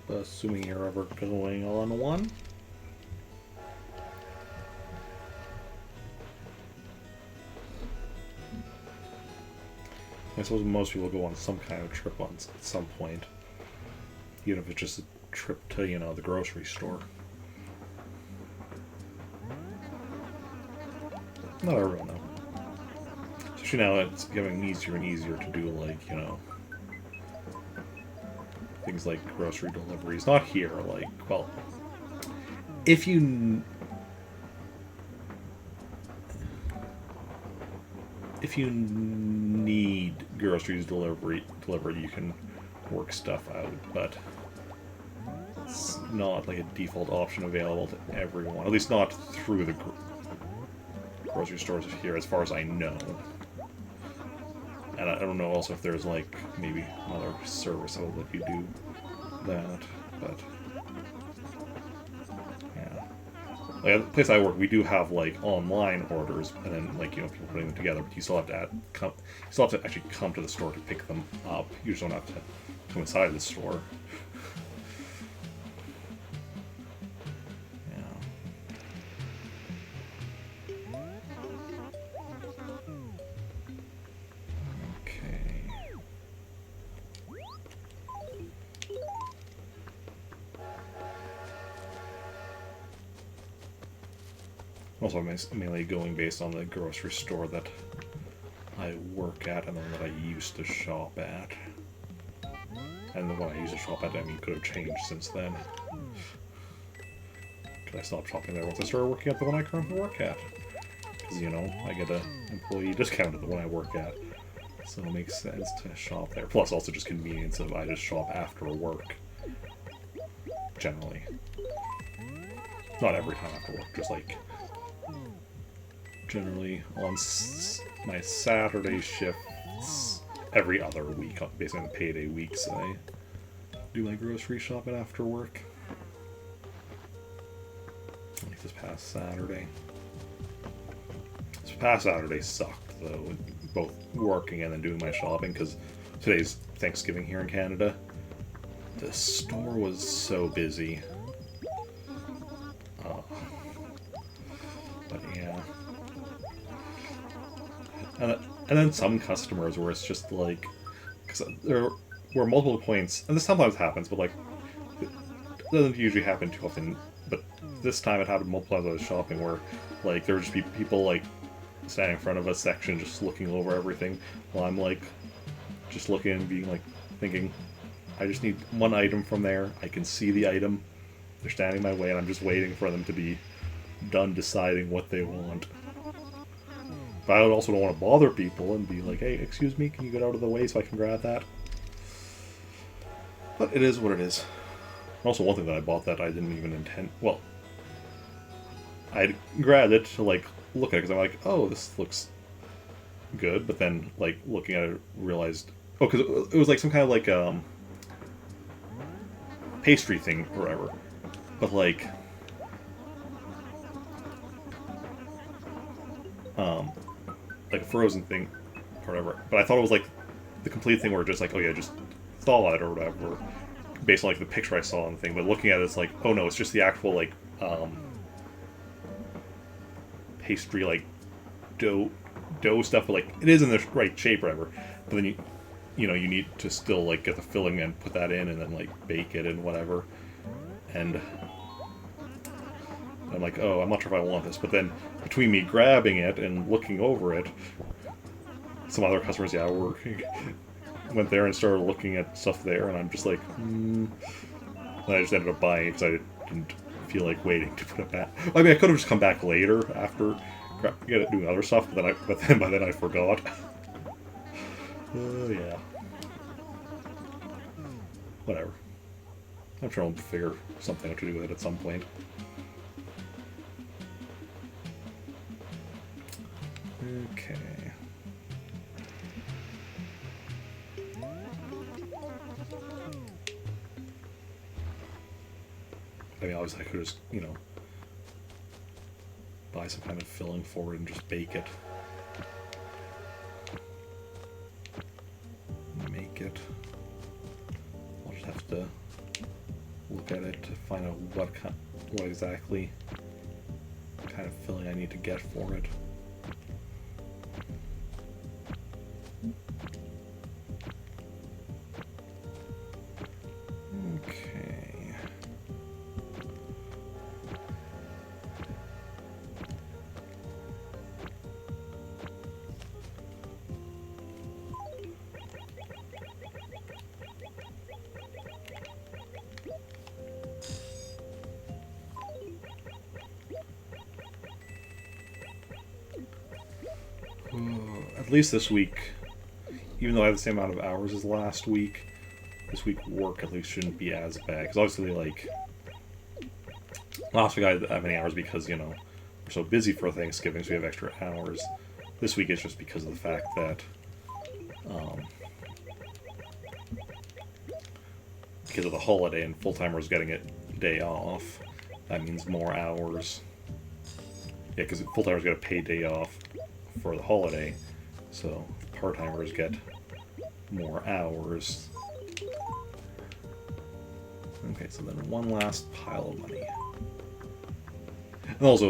assuming you're ever going on one. I suppose most people go on some kind of trip at some point, even if it's just a trip to, you know, the grocery store. Not everyone though. Actually, now it's getting easier and easier to do, like, you know, things like grocery deliveries. Not here, like, well, if you need groceries delivered, you can work stuff out, but it's not like a default option available to everyone. At least not through the grocery stores here, as far as I know. And I don't know also if there's like maybe another service that will let you do that, but yeah. Like at the place I work, we do have like online orders, and then like, you know, people putting them together. But you still have to you still have to actually come to the store to pick them up. You just don't have to come inside the store. Also, I'm mainly going based on the grocery store that I work at and the one that I used to shop at. And the one I used to shop at, I mean, could have changed since then. Because I stopped shopping there once I started working at the one I currently work at. Because, you know, I get an employee discount at the one I work at. So it makes sense to shop there. Plus, also just convenience of I just shop after work. Generally. Not every time after work, just like generally on my Saturday shifts every other week, basically on the payday weeks, I do my grocery shopping after work. Like this past Saturday. This past Saturday sucked, though, both working and then doing my shopping, because today's Thanksgiving here in Canada. The store was so busy. But yeah. And then some customers where it's just like, because there were multiple points, and this sometimes happens, but like, it doesn't usually happen too often, but this time it happened multiple times I was shopping where, like, there would just be people, like, standing in front of a section just looking over everything, while I'm, like, just looking and being, like, thinking, I just need one item from there, I can see the item, they're standing in my way, and I'm just waiting for them to be done deciding what they want. But I also don't want to bother people and be like, hey, excuse me, can you get out of the way so I can grab that? But it is what it is. Also, one thing that I bought that I didn't even intend... Well, I grabbed it to, like, look at it, because I'm like, oh, this looks good. But then, like, looking at it, realized... Oh, because it was, like, some kind of, like, pastry thing or whatever. But, like... like a frozen thing or whatever. But I thought it was like the complete thing where just like, oh yeah, just thaw it or whatever, based on like the picture I saw on the thing. But looking at it, it's like, oh no, it's just the actual like pastry, like dough stuff, but like it is in the right shape or whatever. But then you know, you need to still like get the filling and put that in and then like bake it and whatever. And I'm like, oh, I'm not sure if I want this. But then, between me grabbing it and looking over it, some other customers, yeah, went there and started looking at stuff there, and I'm just like, And I just ended up buying it because I didn't feel like waiting to put it back. I mean, I could have just come back later after doing other stuff, but then by then I forgot. Yeah. Whatever. I'm sure I'll figure something out to do with it at some point. Okay. I mean, obviously I could just, you know, buy some kind of filling for it and just bake it. Make it. I'll just have to look at it to find out what exactly kind of filling I need to get for it. Okay. at least this week, even though I have the same amount of hours as last week, this week work at least shouldn't be as bad. Because obviously, like, last week I didn't have any hours because, you know, we're so busy for Thanksgiving, so we have extra hours. This week is just because of the fact that, because of the holiday and full-timers getting a day off, that means more hours. Yeah, because full-timers get a paid day off for the holiday, so part-timers get more hours. Okay, so then one last pile of money. And also,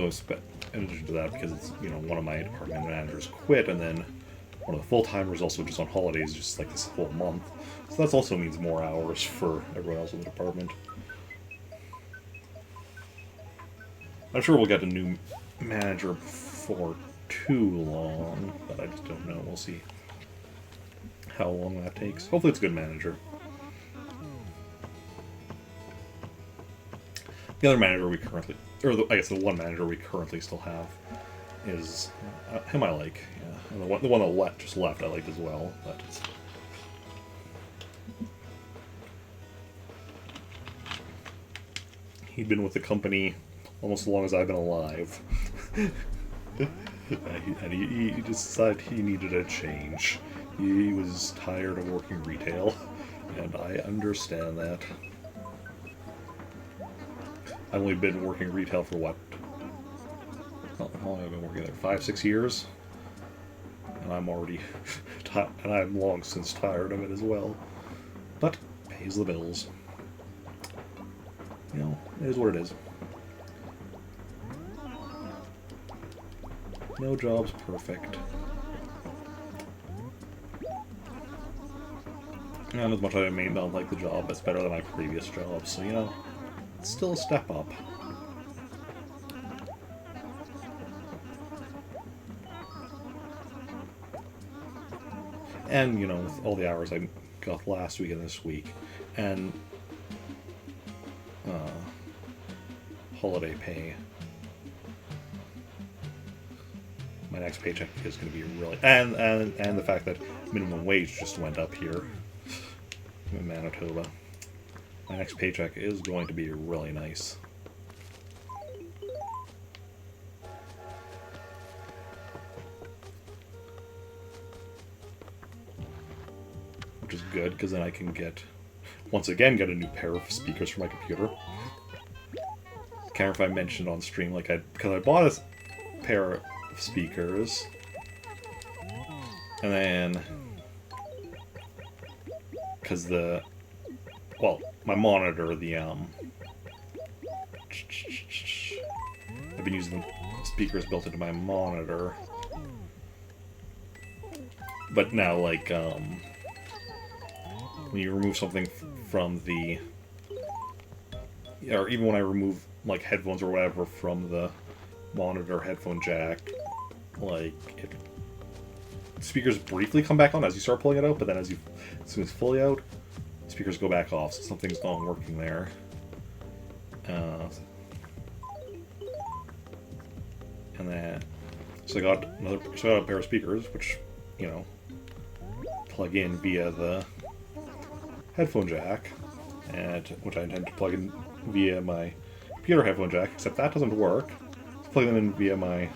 in addition to that, because it's, you know, one of my department managers quit, and then one of the full-timers also just on holidays just like this whole month. So that also means more hours for everyone else in the department. I'm sure we'll get a new manager before too long, but I just don't know. We'll see how long that takes. Hopefully it's a good manager. The other manager we currently, or I guess the one manager we currently still have is him I like. Yeah. And the one that just left I liked as well, but he'd been with the company almost as long as I've been alive. And he just decided he needed a change. He was tired of working retail, and I understand that. I've only been working retail for what? How long have I been working there? 5-6 years? And I'm already and I'm long since tired of it as well. But pays the bills. You know, it is what it is. No job's perfect. And as much as I may not like the job, it's better than my previous job, so you know, it's still a step up. And, you know, with all the hours I got last week and this week, and holiday pay, my next paycheck is going to be really... And the fact that minimum wage just went up here in Manitoba. My next paycheck is going to be really nice. Which is good, because then I can once again, get a new pair of speakers for my computer. I can't remember if I mentioned on stream, because I bought a pair of speakers, and then, because my monitor, I've been using the speakers built into my monitor, but now, like, when you remove something from the, or even when I remove, like, headphones or whatever from the monitor headphone jack, like, speakers briefly come back on as you start pulling it out, but then as soon as it's fully out, speakers go back off, so something's not working there. And then, so I got a pair of speakers, which, you know, plug in via the headphone jack, and which I intend to plug in via my computer headphone jack, except that doesn't work. So plug them in via my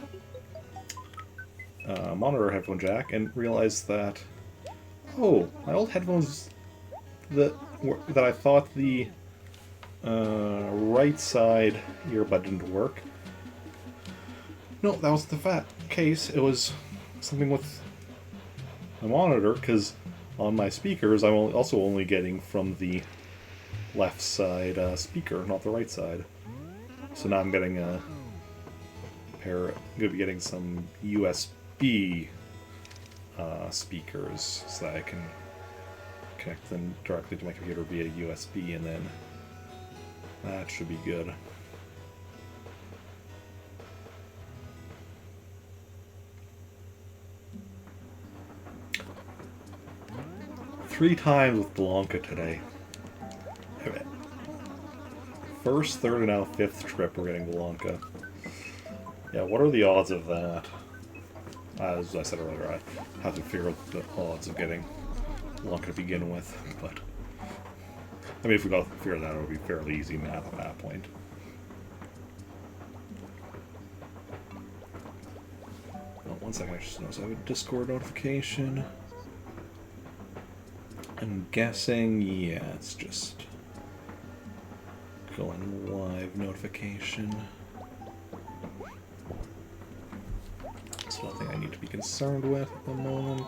monitor headphone jack, and realize that, oh, my old headphones that I thought the right side earbud didn't work. No, that wasn't the case. It was something with my monitor, because on my speakers I'm also only getting from the left side speaker, not the right side. So now I'm getting I'm going to be getting some USB speakers, so that I can connect them directly to my computer via USB, and then that should be good. Three times with Blanca today. First, third, and now fifth trip we're getting Blanca. Yeah, what are the odds of that? as I said earlier, I have to figure out the odds of getting luck to begin with. But I mean, if we both figure that out, it would be fairly easy math at that point. Oh, 1 second, I just noticed I have a Discord notification. I'm guessing, yeah, it's just going live notification. It's nothing I need to be concerned with at the moment.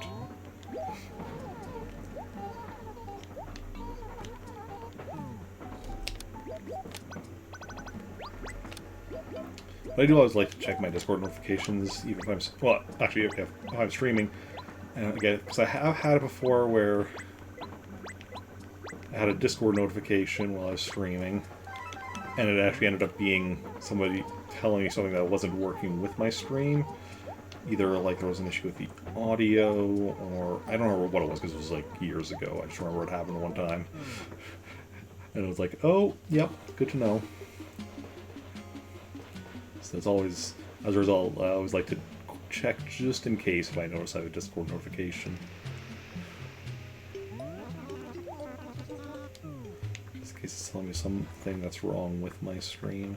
But I do always like to check my Discord notifications, even if I'm, well, actually, if I'm streaming. And again, because I have had it before where I had a Discord notification while I was streaming, and it actually ended up being somebody telling me something that wasn't working with my stream. Either like there was an issue with the audio, or I don't remember what it was because it was like years ago. I just remember it happened one time. And it was like, oh, yep, good to know. So it's always, as a result, I always like to check just in case if I notice I have a Discord notification. Just in case it's telling me something that's wrong with my stream.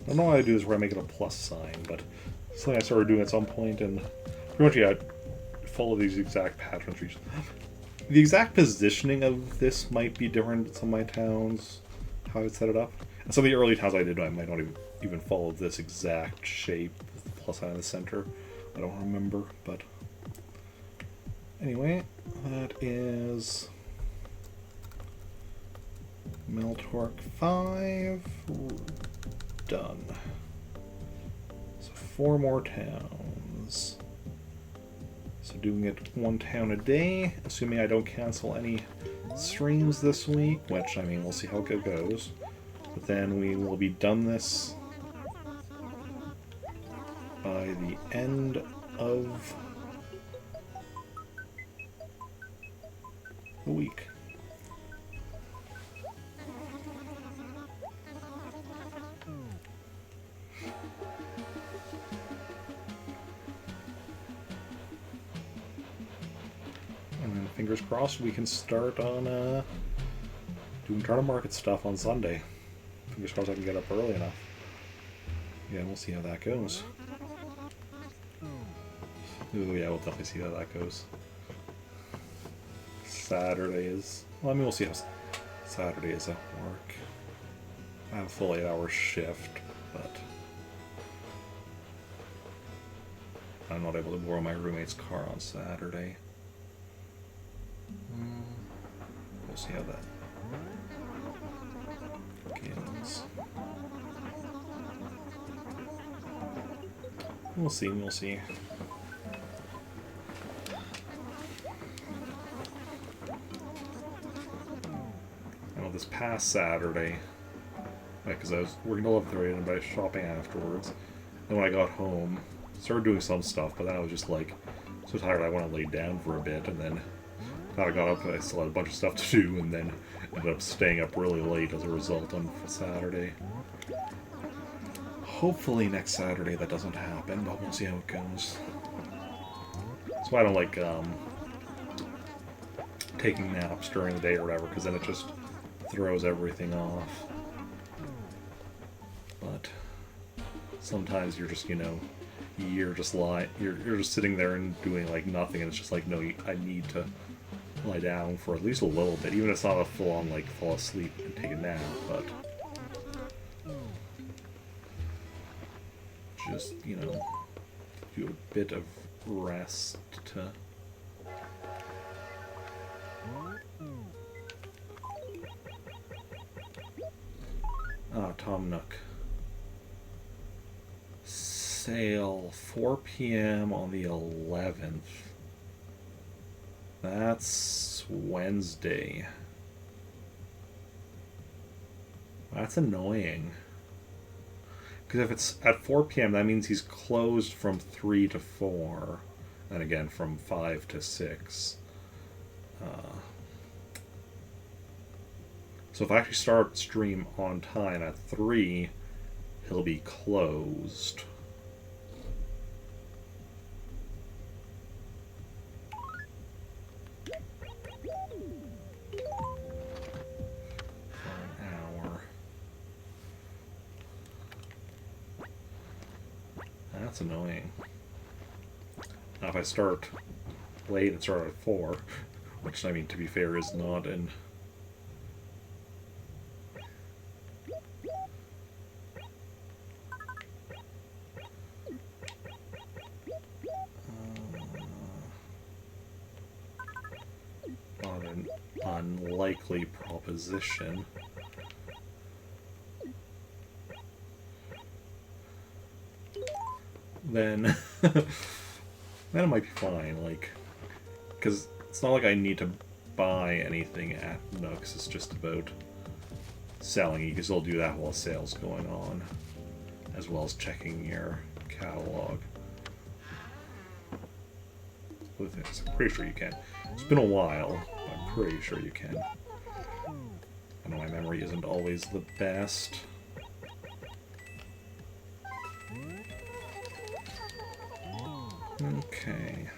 I don't know what I do is where I make it a plus sign, but something I started doing at some point, and pretty much, yeah, follow these exact patterns. The exact positioning of this might be different in some of my towns, how I set it up. And some of the early towns I did, I might not even follow this exact shape, with the plus sign in the center. I don't remember, but anyway, that is Meltork 5. Done. So 4 more towns. So doing it 1 town a day, assuming I don't cancel any streams this week, which, I mean, we'll see how it goes. But then we will be done this by the end of the week. Fingers crossed we can start on doing Turner Market stuff on Sunday. Fingers crossed I can get up early enough. Yeah, we'll see how that goes. Ooh, yeah, we'll definitely see how that goes. Saturday is... Well, I mean, we'll see how Saturday is at work. I have a full 8-hour shift, but I'm not able to borrow my roommate's car on Saturday. We'll see how that begins. We'll see, we'll see. I know this past Saturday, because I was working till 11:30 and I was shopping afterwards, and when I got home, started doing some stuff, but then I was just like so tired I went and laid down for a bit, and then I got up and I still had a bunch of stuff to do, and then ended up staying up really late as a result on Saturday. Hopefully next Saturday that doesn't happen, but we'll see how it goes. That's why I don't like taking naps during the day or whatever, because then it just throws everything off. But sometimes you're just, you know, you're just sitting there and doing like nothing, and it's just like, no, I need to lie down for at least a little bit, even if it's not a full-on like fall asleep and take a nap, but just, you know, do a bit of rest to... Ah, Tom Nook. Sale 4 p.m. on the 11th. That's Wednesday. That's annoying. Because if it's at 4 p.m., that means he's closed from 3 to 4. And again, from 5 to 6. So if I actually start stream on time at 3, he'll be closed. For an hour. That's annoying. Now if I start late and start at 4, which, I mean, to be fair, is not in... not an unlikely proposition. Then... then it might be fine, like... Because it's not like I need to buy anything at Nooks, it's just about selling. You can still do that while sale's going on, as well as checking your catalog. I'm pretty sure you can. It's been a while, but I'm pretty sure you can. I know my memory isn't always the best. Okay.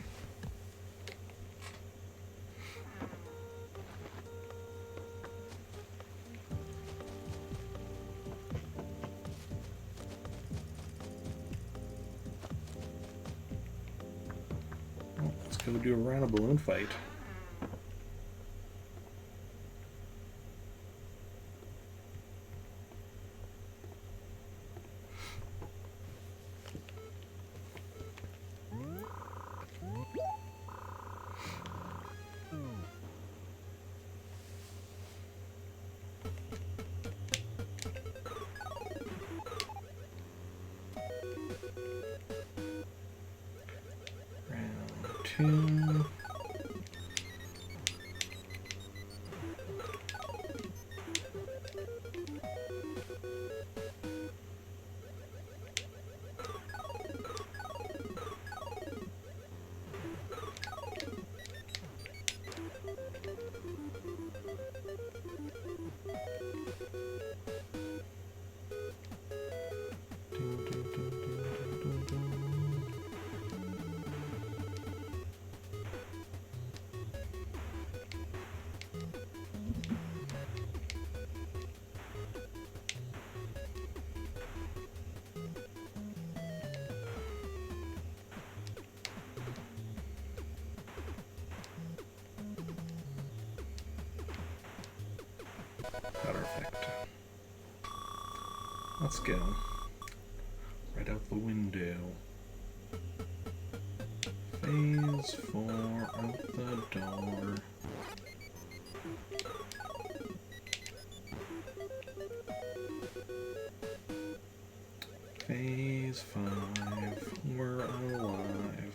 Well, let's go do a round of balloon fight. Round 2. Perfect. Let's go. Right out the window. Phase 4 out the door. Phase 5, we're alive.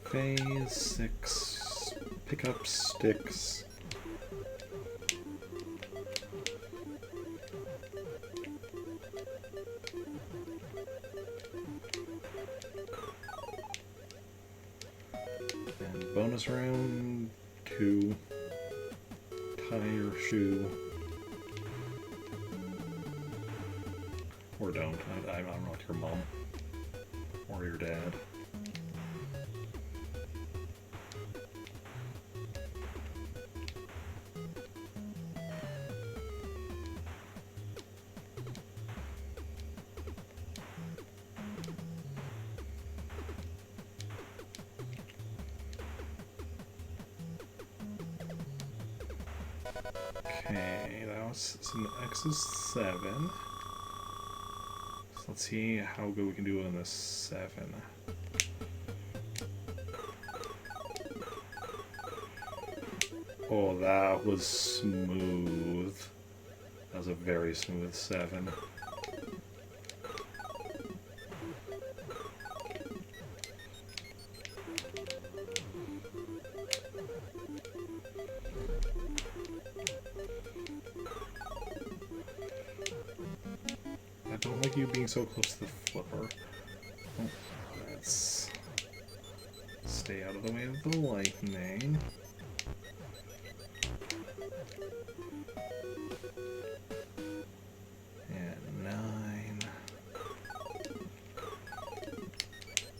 Phase 6, pick up sticks. And bonus round 2, tie your shoe. Or don't, I'm not your mom. Or your dad. Okay, that was so X is 7. So let's see how good we can do on this 7. Oh, that was smooth. That was a very smooth 7. I don't like you being so close to the flipper. Oh, let's stay out of the way of the lightning. And 9.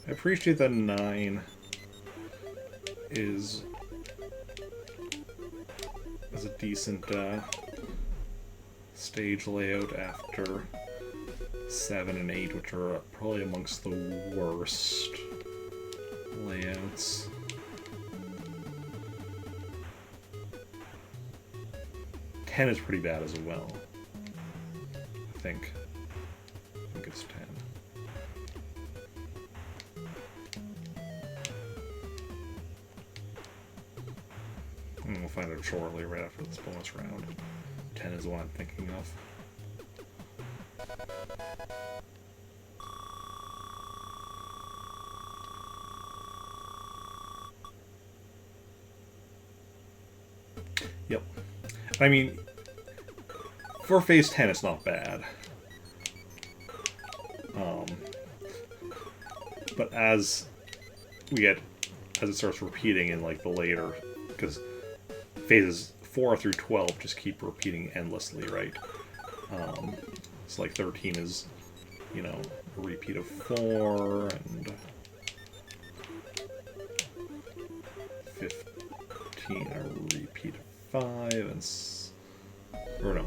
I appreciate that 9 is a decent stage layout after 7 and 8, which are probably amongst the worst layouts. Ten is pretty bad as well. I think it's 10. And we'll find out shortly right after this bonus round. 10 is the one I'm thinking of. Yep. I mean, for phase 10, it's not bad. But as it starts repeating in like the later, because phases 4 through 12 just keep repeating endlessly, right? So like 13 is, you know, a repeat of 4, and 15 a repeat of 5, and or no,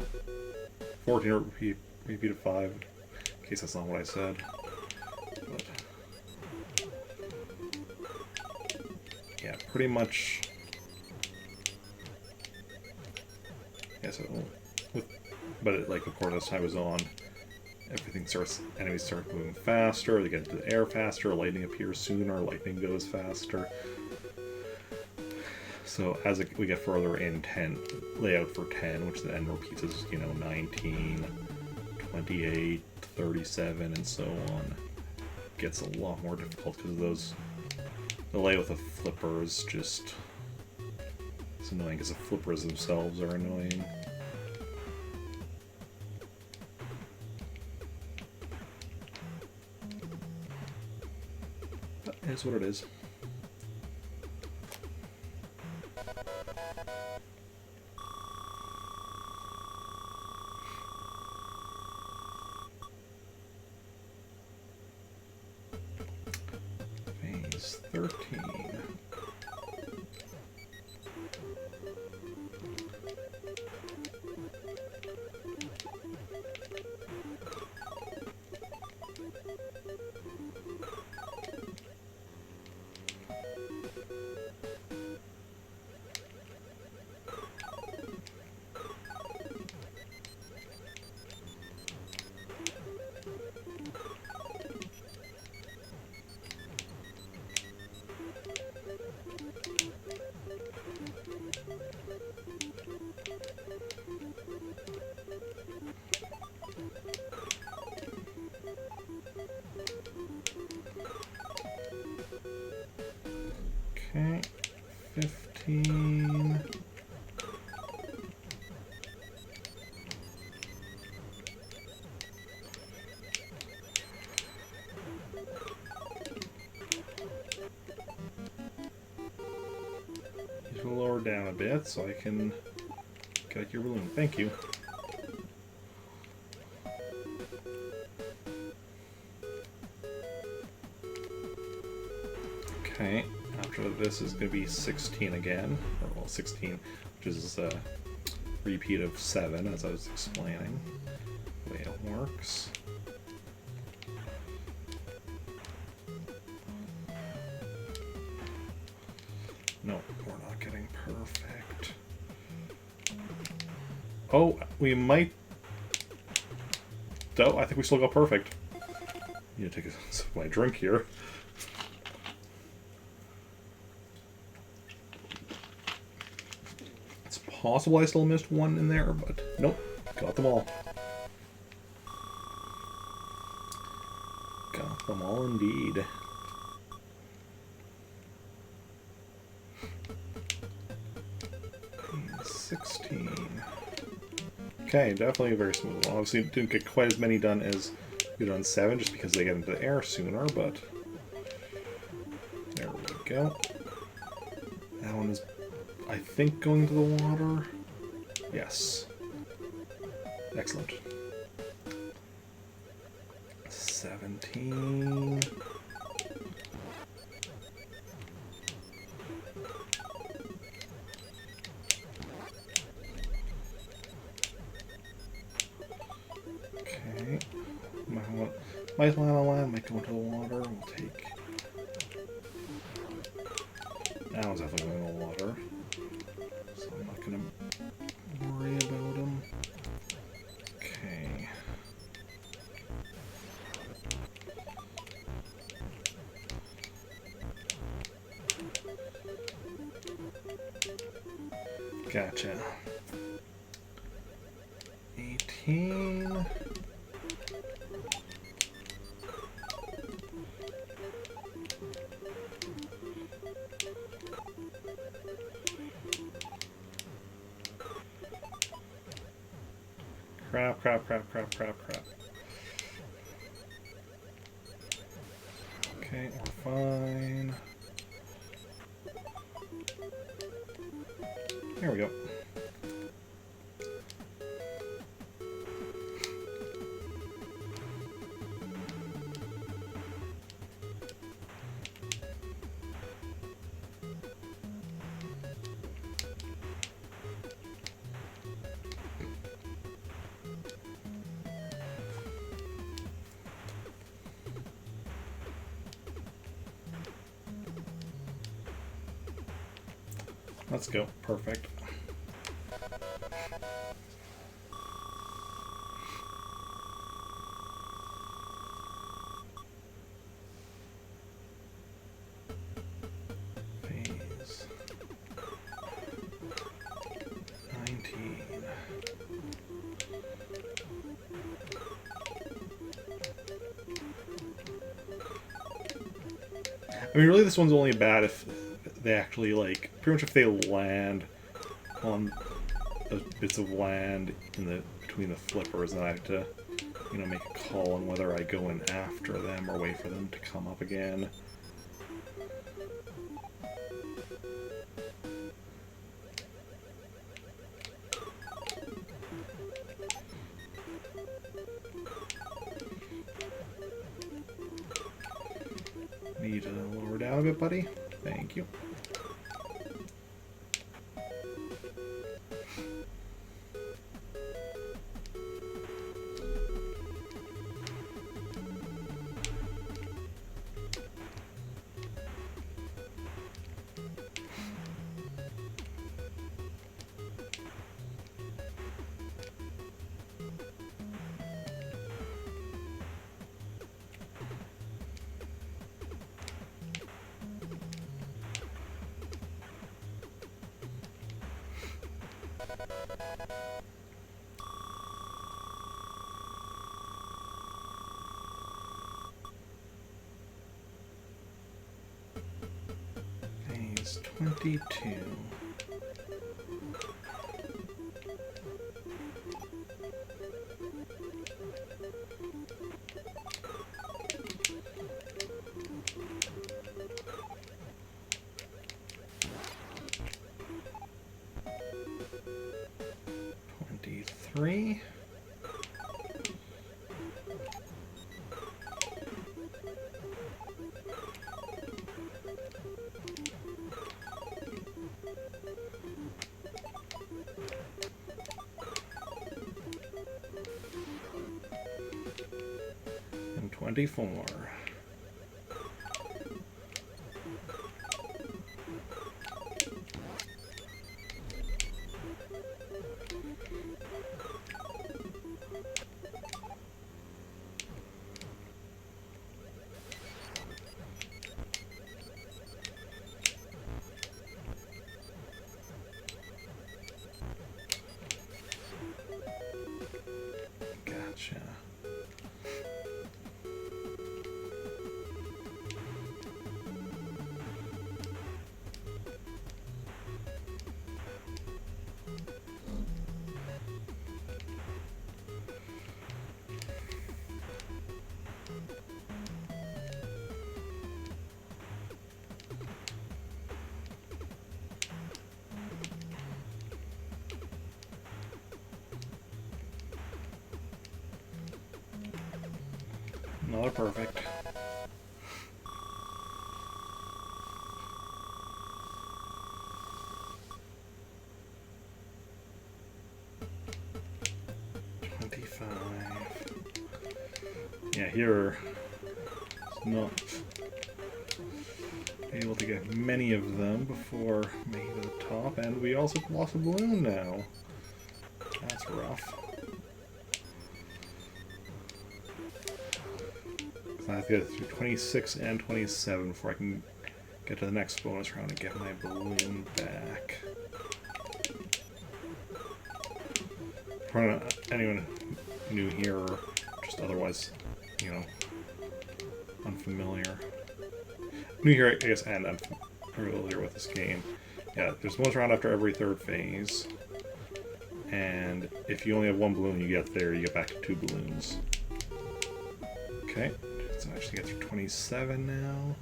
14 a repeat of 5. In case that's not what I said. But yeah, pretty much. Yeah, so but it, like, of course, as time goes on, enemies start moving faster, they get into the air faster, lightning appears sooner, lightning goes faster. So as we get further in 10, layout for 10, which then repeats as, you know, 19, 28, 37, and so on, gets a lot more difficult because the layout with the flippers just, it's annoying because the flippers themselves are annoying. But it is what it is. Phase 13. Okay, 15. You can lower down a bit so I can get your balloon. Thank you. Okay, after this is going to be 16 again, or well, 16, which is a repeat of 7, as I was explaining the way it works. No, we're not getting perfect. Oh, we might... Oh, I think we still got perfect. Need to take a sip of my drink here. It's possible I still missed one in there, but nope. Got them all. Got them all indeed. And 16. Okay, definitely very smooth. Obviously, didn't get quite as many done as we did on 7, just because they get into the air sooner, but there we go. That one is, I think, going to the water. Yes. Excellent. 17. Okay. My lava land might go into the water. We'll take... That one's definitely going in the water. So I'm not going to worry about him. Okay. Gotcha. 18. Crap. Okay, we're fine. There we go. Let's go. Perfect. Phase 19. I mean, really, this one's only bad if they actually, like, pretty much if they land on bits of land in the between the flippers, and I have to, you know, make a call on whether I go in after them or wait for them to come up again. Need to lower down a bit, buddy. Thank you. Phase 22. Three. And 24. Another perfect. Yeah, here, not able to get many of them before making it to the top, and we also lost a balloon now. That's rough. So I have to get through 26 and 27 before I can get to the next bonus round and get my balloon back. For anyone new here or just otherwise, you know, unfamiliar. New here, I guess, and unfamiliar with this game. Yeah, there's bonus round after every third phase. And if you only have one balloon, you get there, you get back to 2 balloons. Okay, so I actually get through 27 now.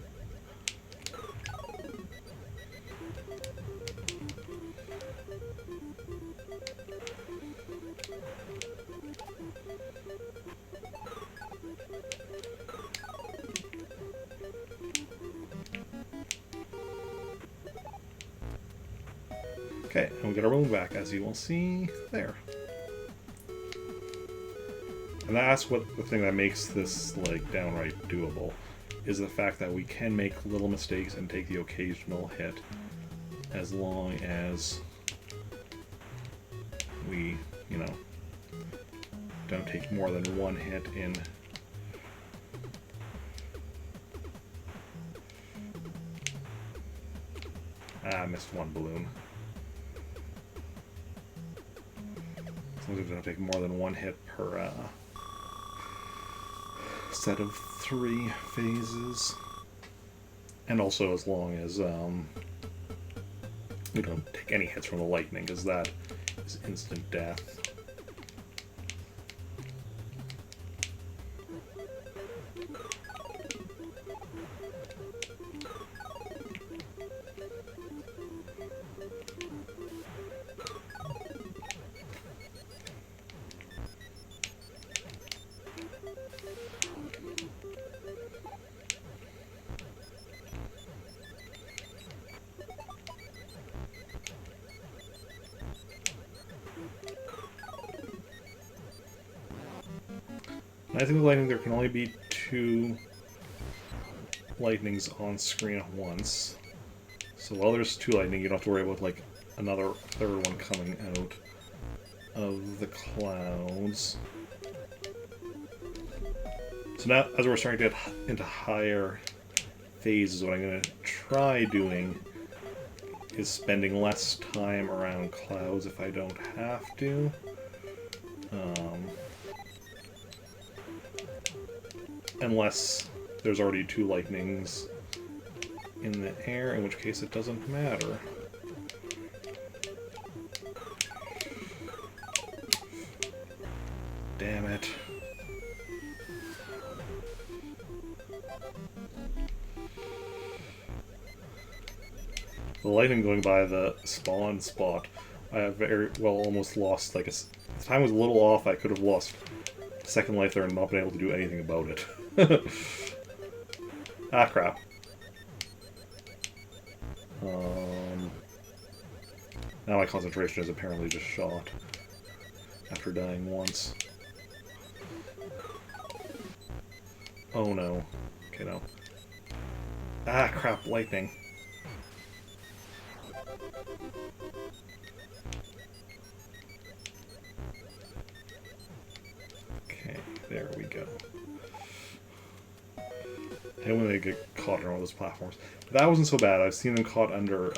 Okay, and we get our balloon back, as you will see there. And that's what the thing that makes this, like, downright doable, is the fact that we can make little mistakes and take the occasional hit, as long as we, you know, don't take more than one hit in. I missed one balloon. As long as we don't take more than one hit per set of 3 phases. And also as long as we don't take any hits from the lightning, because that is instant death. I think the lightning, there can only be 2 lightnings on screen at once. So while there's 2 lightning, you don't have to worry about like another third one coming out of the clouds. So now, as we're starting to get into higher phases, what I'm going to try doing is spending less time around clouds if I don't have to. Unless there's already 2 lightnings in the air, in which case it doesn't matter. Damn it. The lightning going by the spawn spot, I have very well almost lost, like, the time was a little off, I could have lost second life there and not been able to do anything about it. Ah, crap. Now my concentration is apparently just shot after dying once. Oh no. Okay, no. Ah, crap, lightning. Okay, there we go. And when they get caught on all those platforms. But that wasn't so bad. I've seen them caught under,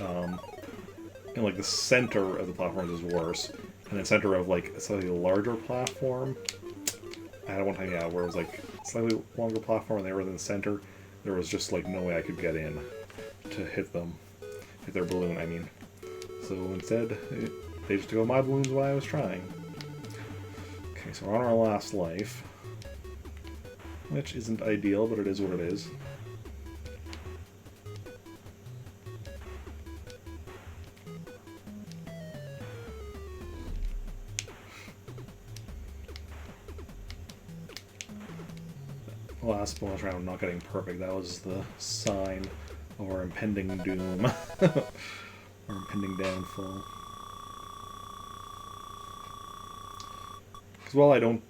in like the center of the platforms is worse. And the center of like a slightly larger platform. I had one time, yeah, where it was like a slightly longer platform and they were in the center. There was just like no way I could get in to hit them. Hit their balloon, I mean. So instead, they just took out my balloons while I was trying. Okay, so we're on our last life. Which isn't ideal, but it is what it is. last bonus round not getting perfect, that was the sign of our impending doom. Our impending downfall. Because while I don't...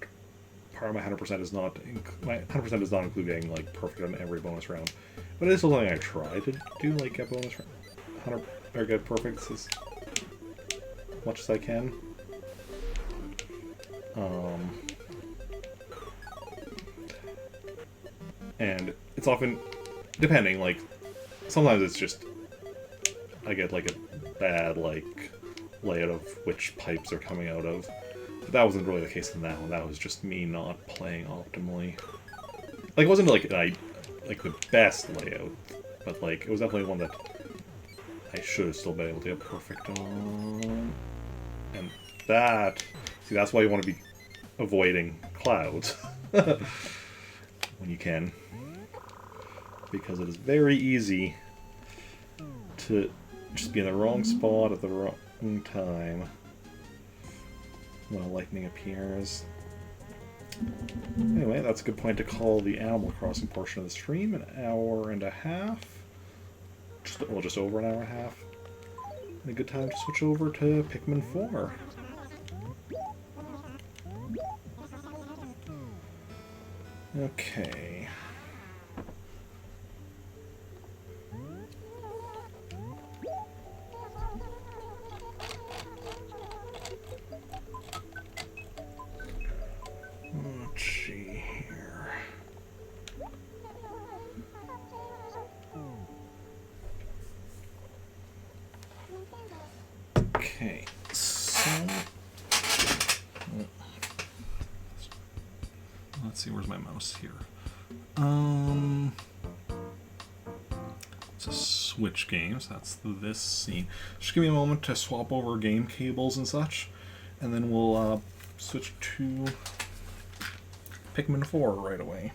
Part of my 100% is not... My 100% does not include getting, like, perfect on every bonus round. But it is still something I try to do, like, get bonus round... 100... Or get perfects as much as I can. And it's often... Depending, like... Sometimes it's just... I get, like, a bad, like, layout of which pipes are coming out of. But that wasn't really the case in that one. That was just me not playing optimally. Like, it wasn't, like, the best layout. But, like, it was definitely one that I should have still been able to get perfect on. And that... See, that's why you want to be avoiding clouds. When you can. Because it is very easy to just be in the wrong spot at the wrong time when a lightning appears. Anyway, that's a good point to call the Animal Crossing portion of the stream an hour and a half. Just over an hour and a half. And a good time to switch over to Pikmin 4. Okay. Let's see here. Okay, so let's see, where's my mouse here? It's a Switch game, so that's this scene. Just give me a moment to swap over game cables and such, and then we'll switch to Pikmin 4 right away.